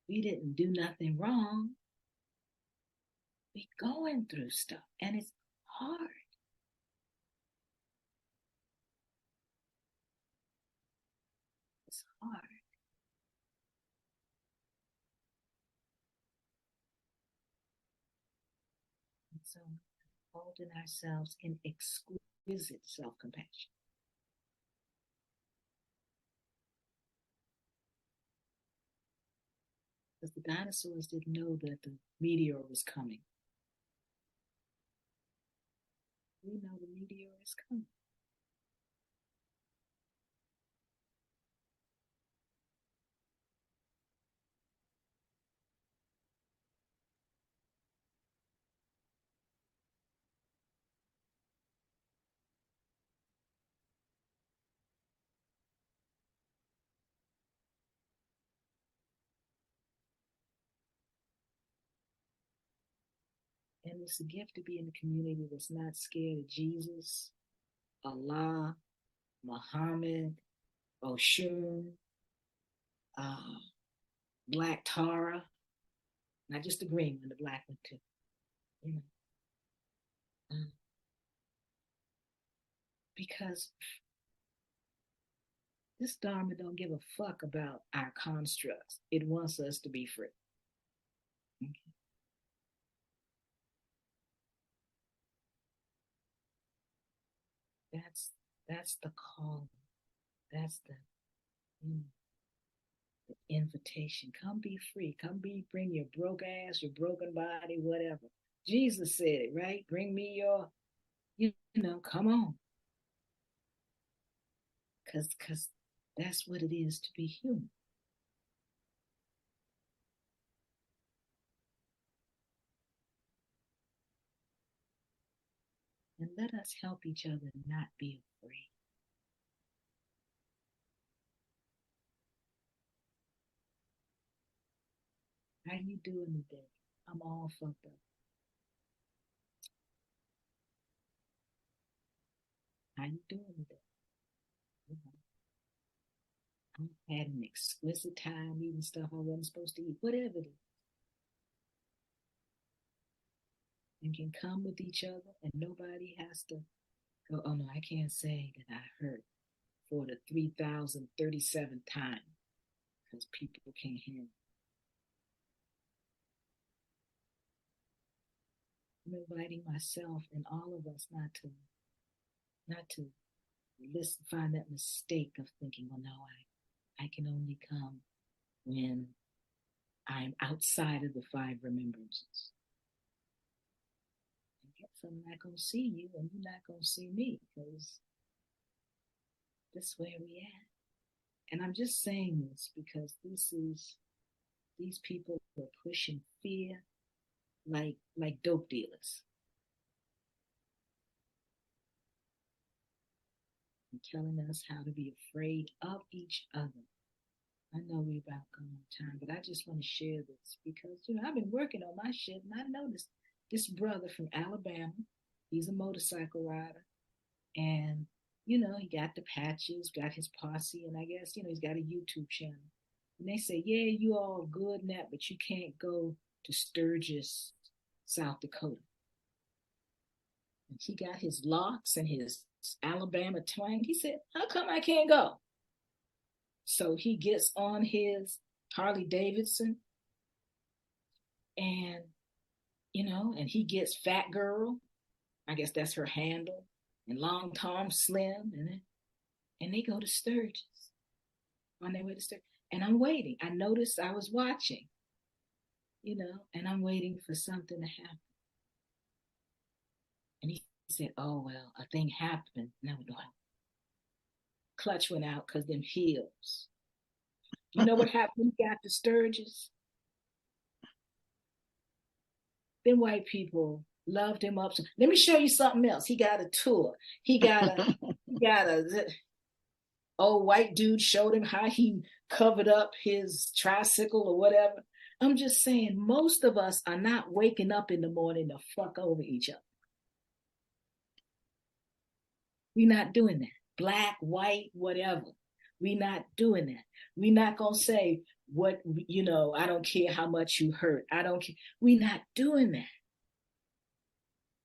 Speaker 1: We didn't do nothing wrong. We going through stuff, and it's hard. It's hard. And so holding ourselves in exquisite self-compassion. Because the dinosaurs didn't know that the meteor was coming. we know the meteor is coming. And it's a gift to be in a community that's not scared of Jesus, Allah, Muhammad, Oshun, Black Tara, not just the green one, the black one too. You know, because this dharma don't give a fuck about our constructs. It wants us to be free. Okay. That's the call. That's the invitation. Come be free. Bring your broke ass, your broken body, whatever. Jesus said it, right? Bring me your, come on. Cause that's what it is to be human. And let us help each other not be afraid. How you doing today? I'm all fucked up. How you doing today? I had an exquisite time eating stuff I wasn't supposed to eat, whatever it is. And can come with each other, and nobody has to go, oh no, I can't say that I hurt for the 3,037th time because people can't handle it. I'm inviting myself and all of us not to listen, find that mistake of thinking, well, no, I can only come when I'm outside of the Five Remembrances. I guess I'm not going to see you and you're not going to see me because this is where we at. And I'm just saying this because these people are pushing fear like dope dealers. And telling us how to be afraid of each other. I know we're about going on time, but I just want to share this because, I've been working on my shit and I noticed this brother from Alabama, he's a motorcycle rider and, he got the patches, got his posse, and I guess, he's got a YouTube channel. And they say, yeah, you all good in that, but you can't go to Sturgis, South Dakota. And he got his locks and his Alabama twang. He said, how come I can't go? So he gets on his Harley Davidson and, and he gets Fat Girl. I guess that's her handle. And Long Tom Slim. And they go to Sturgis on their way to Sturgis. And I'm waiting. I noticed I was watching, and I'm waiting for something to happen. And he said, oh, well, a thing happened. No. Clutch went out because them heels. You know what happened when he got to Sturgis? Then white people loved him up. So, let me show you something else. He got a tour. He got a old white dude showed him how he covered up his tricycle or whatever. I'm just saying, most of us are not waking up in the morning to fuck over each other. We're not doing that. Black, white, whatever. We're not doing that. We're not going to say, I don't care how much you hurt. I don't care. We're not doing that.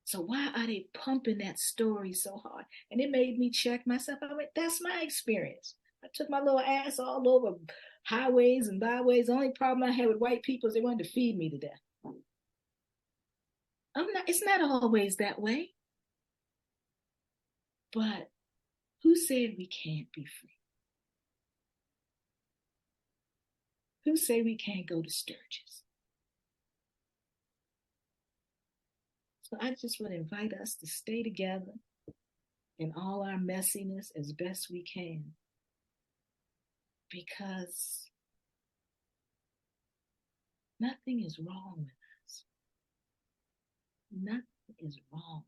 Speaker 1: So why are they pumping that story so hard? And it made me check myself. I went, that's my experience. I took my little ass all over highways and byways. The only problem I had with white people is they wanted to feed me to death. It's not always that way. But who said we can't be free? Who said we can't go to Sturgis? So I just would invite us to stay together in all our messiness as best we can, because nothing is wrong with us. Nothing is wrong.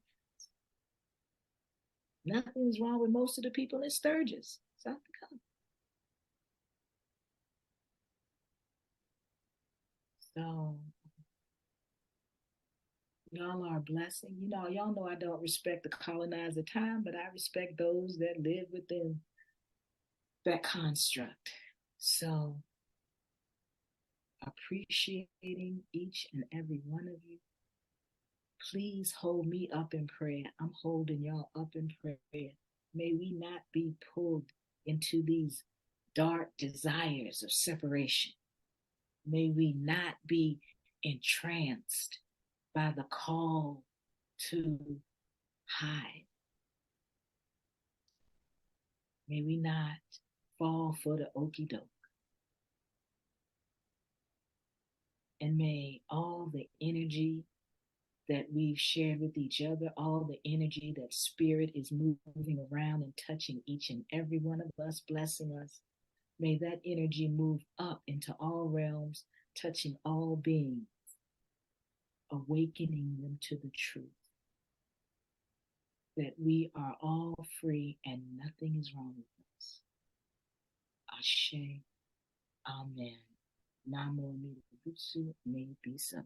Speaker 1: Nothing is wrong with most of the people in Sturgis, South Dakota. So y'all are a blessing. You know, y'all know I don't respect the colonizer time, but I respect those that live within that construct. So appreciating each and every one of you. Please hold me up in prayer. I'm holding y'all up in prayer. May we not be pulled into these dark desires of separation. May we not be entranced by the call to hide. May we not fall for the okie doke. And may all the energy that we've shared with each other, all the energy that spirit is moving around and touching each and every one of us, blessing us, may that energy move up into all realms, touching all beings, awakening them to the truth that we are all free and nothing is wrong with us. Ashe, Amen. Namo Amida Butsu, may it be so.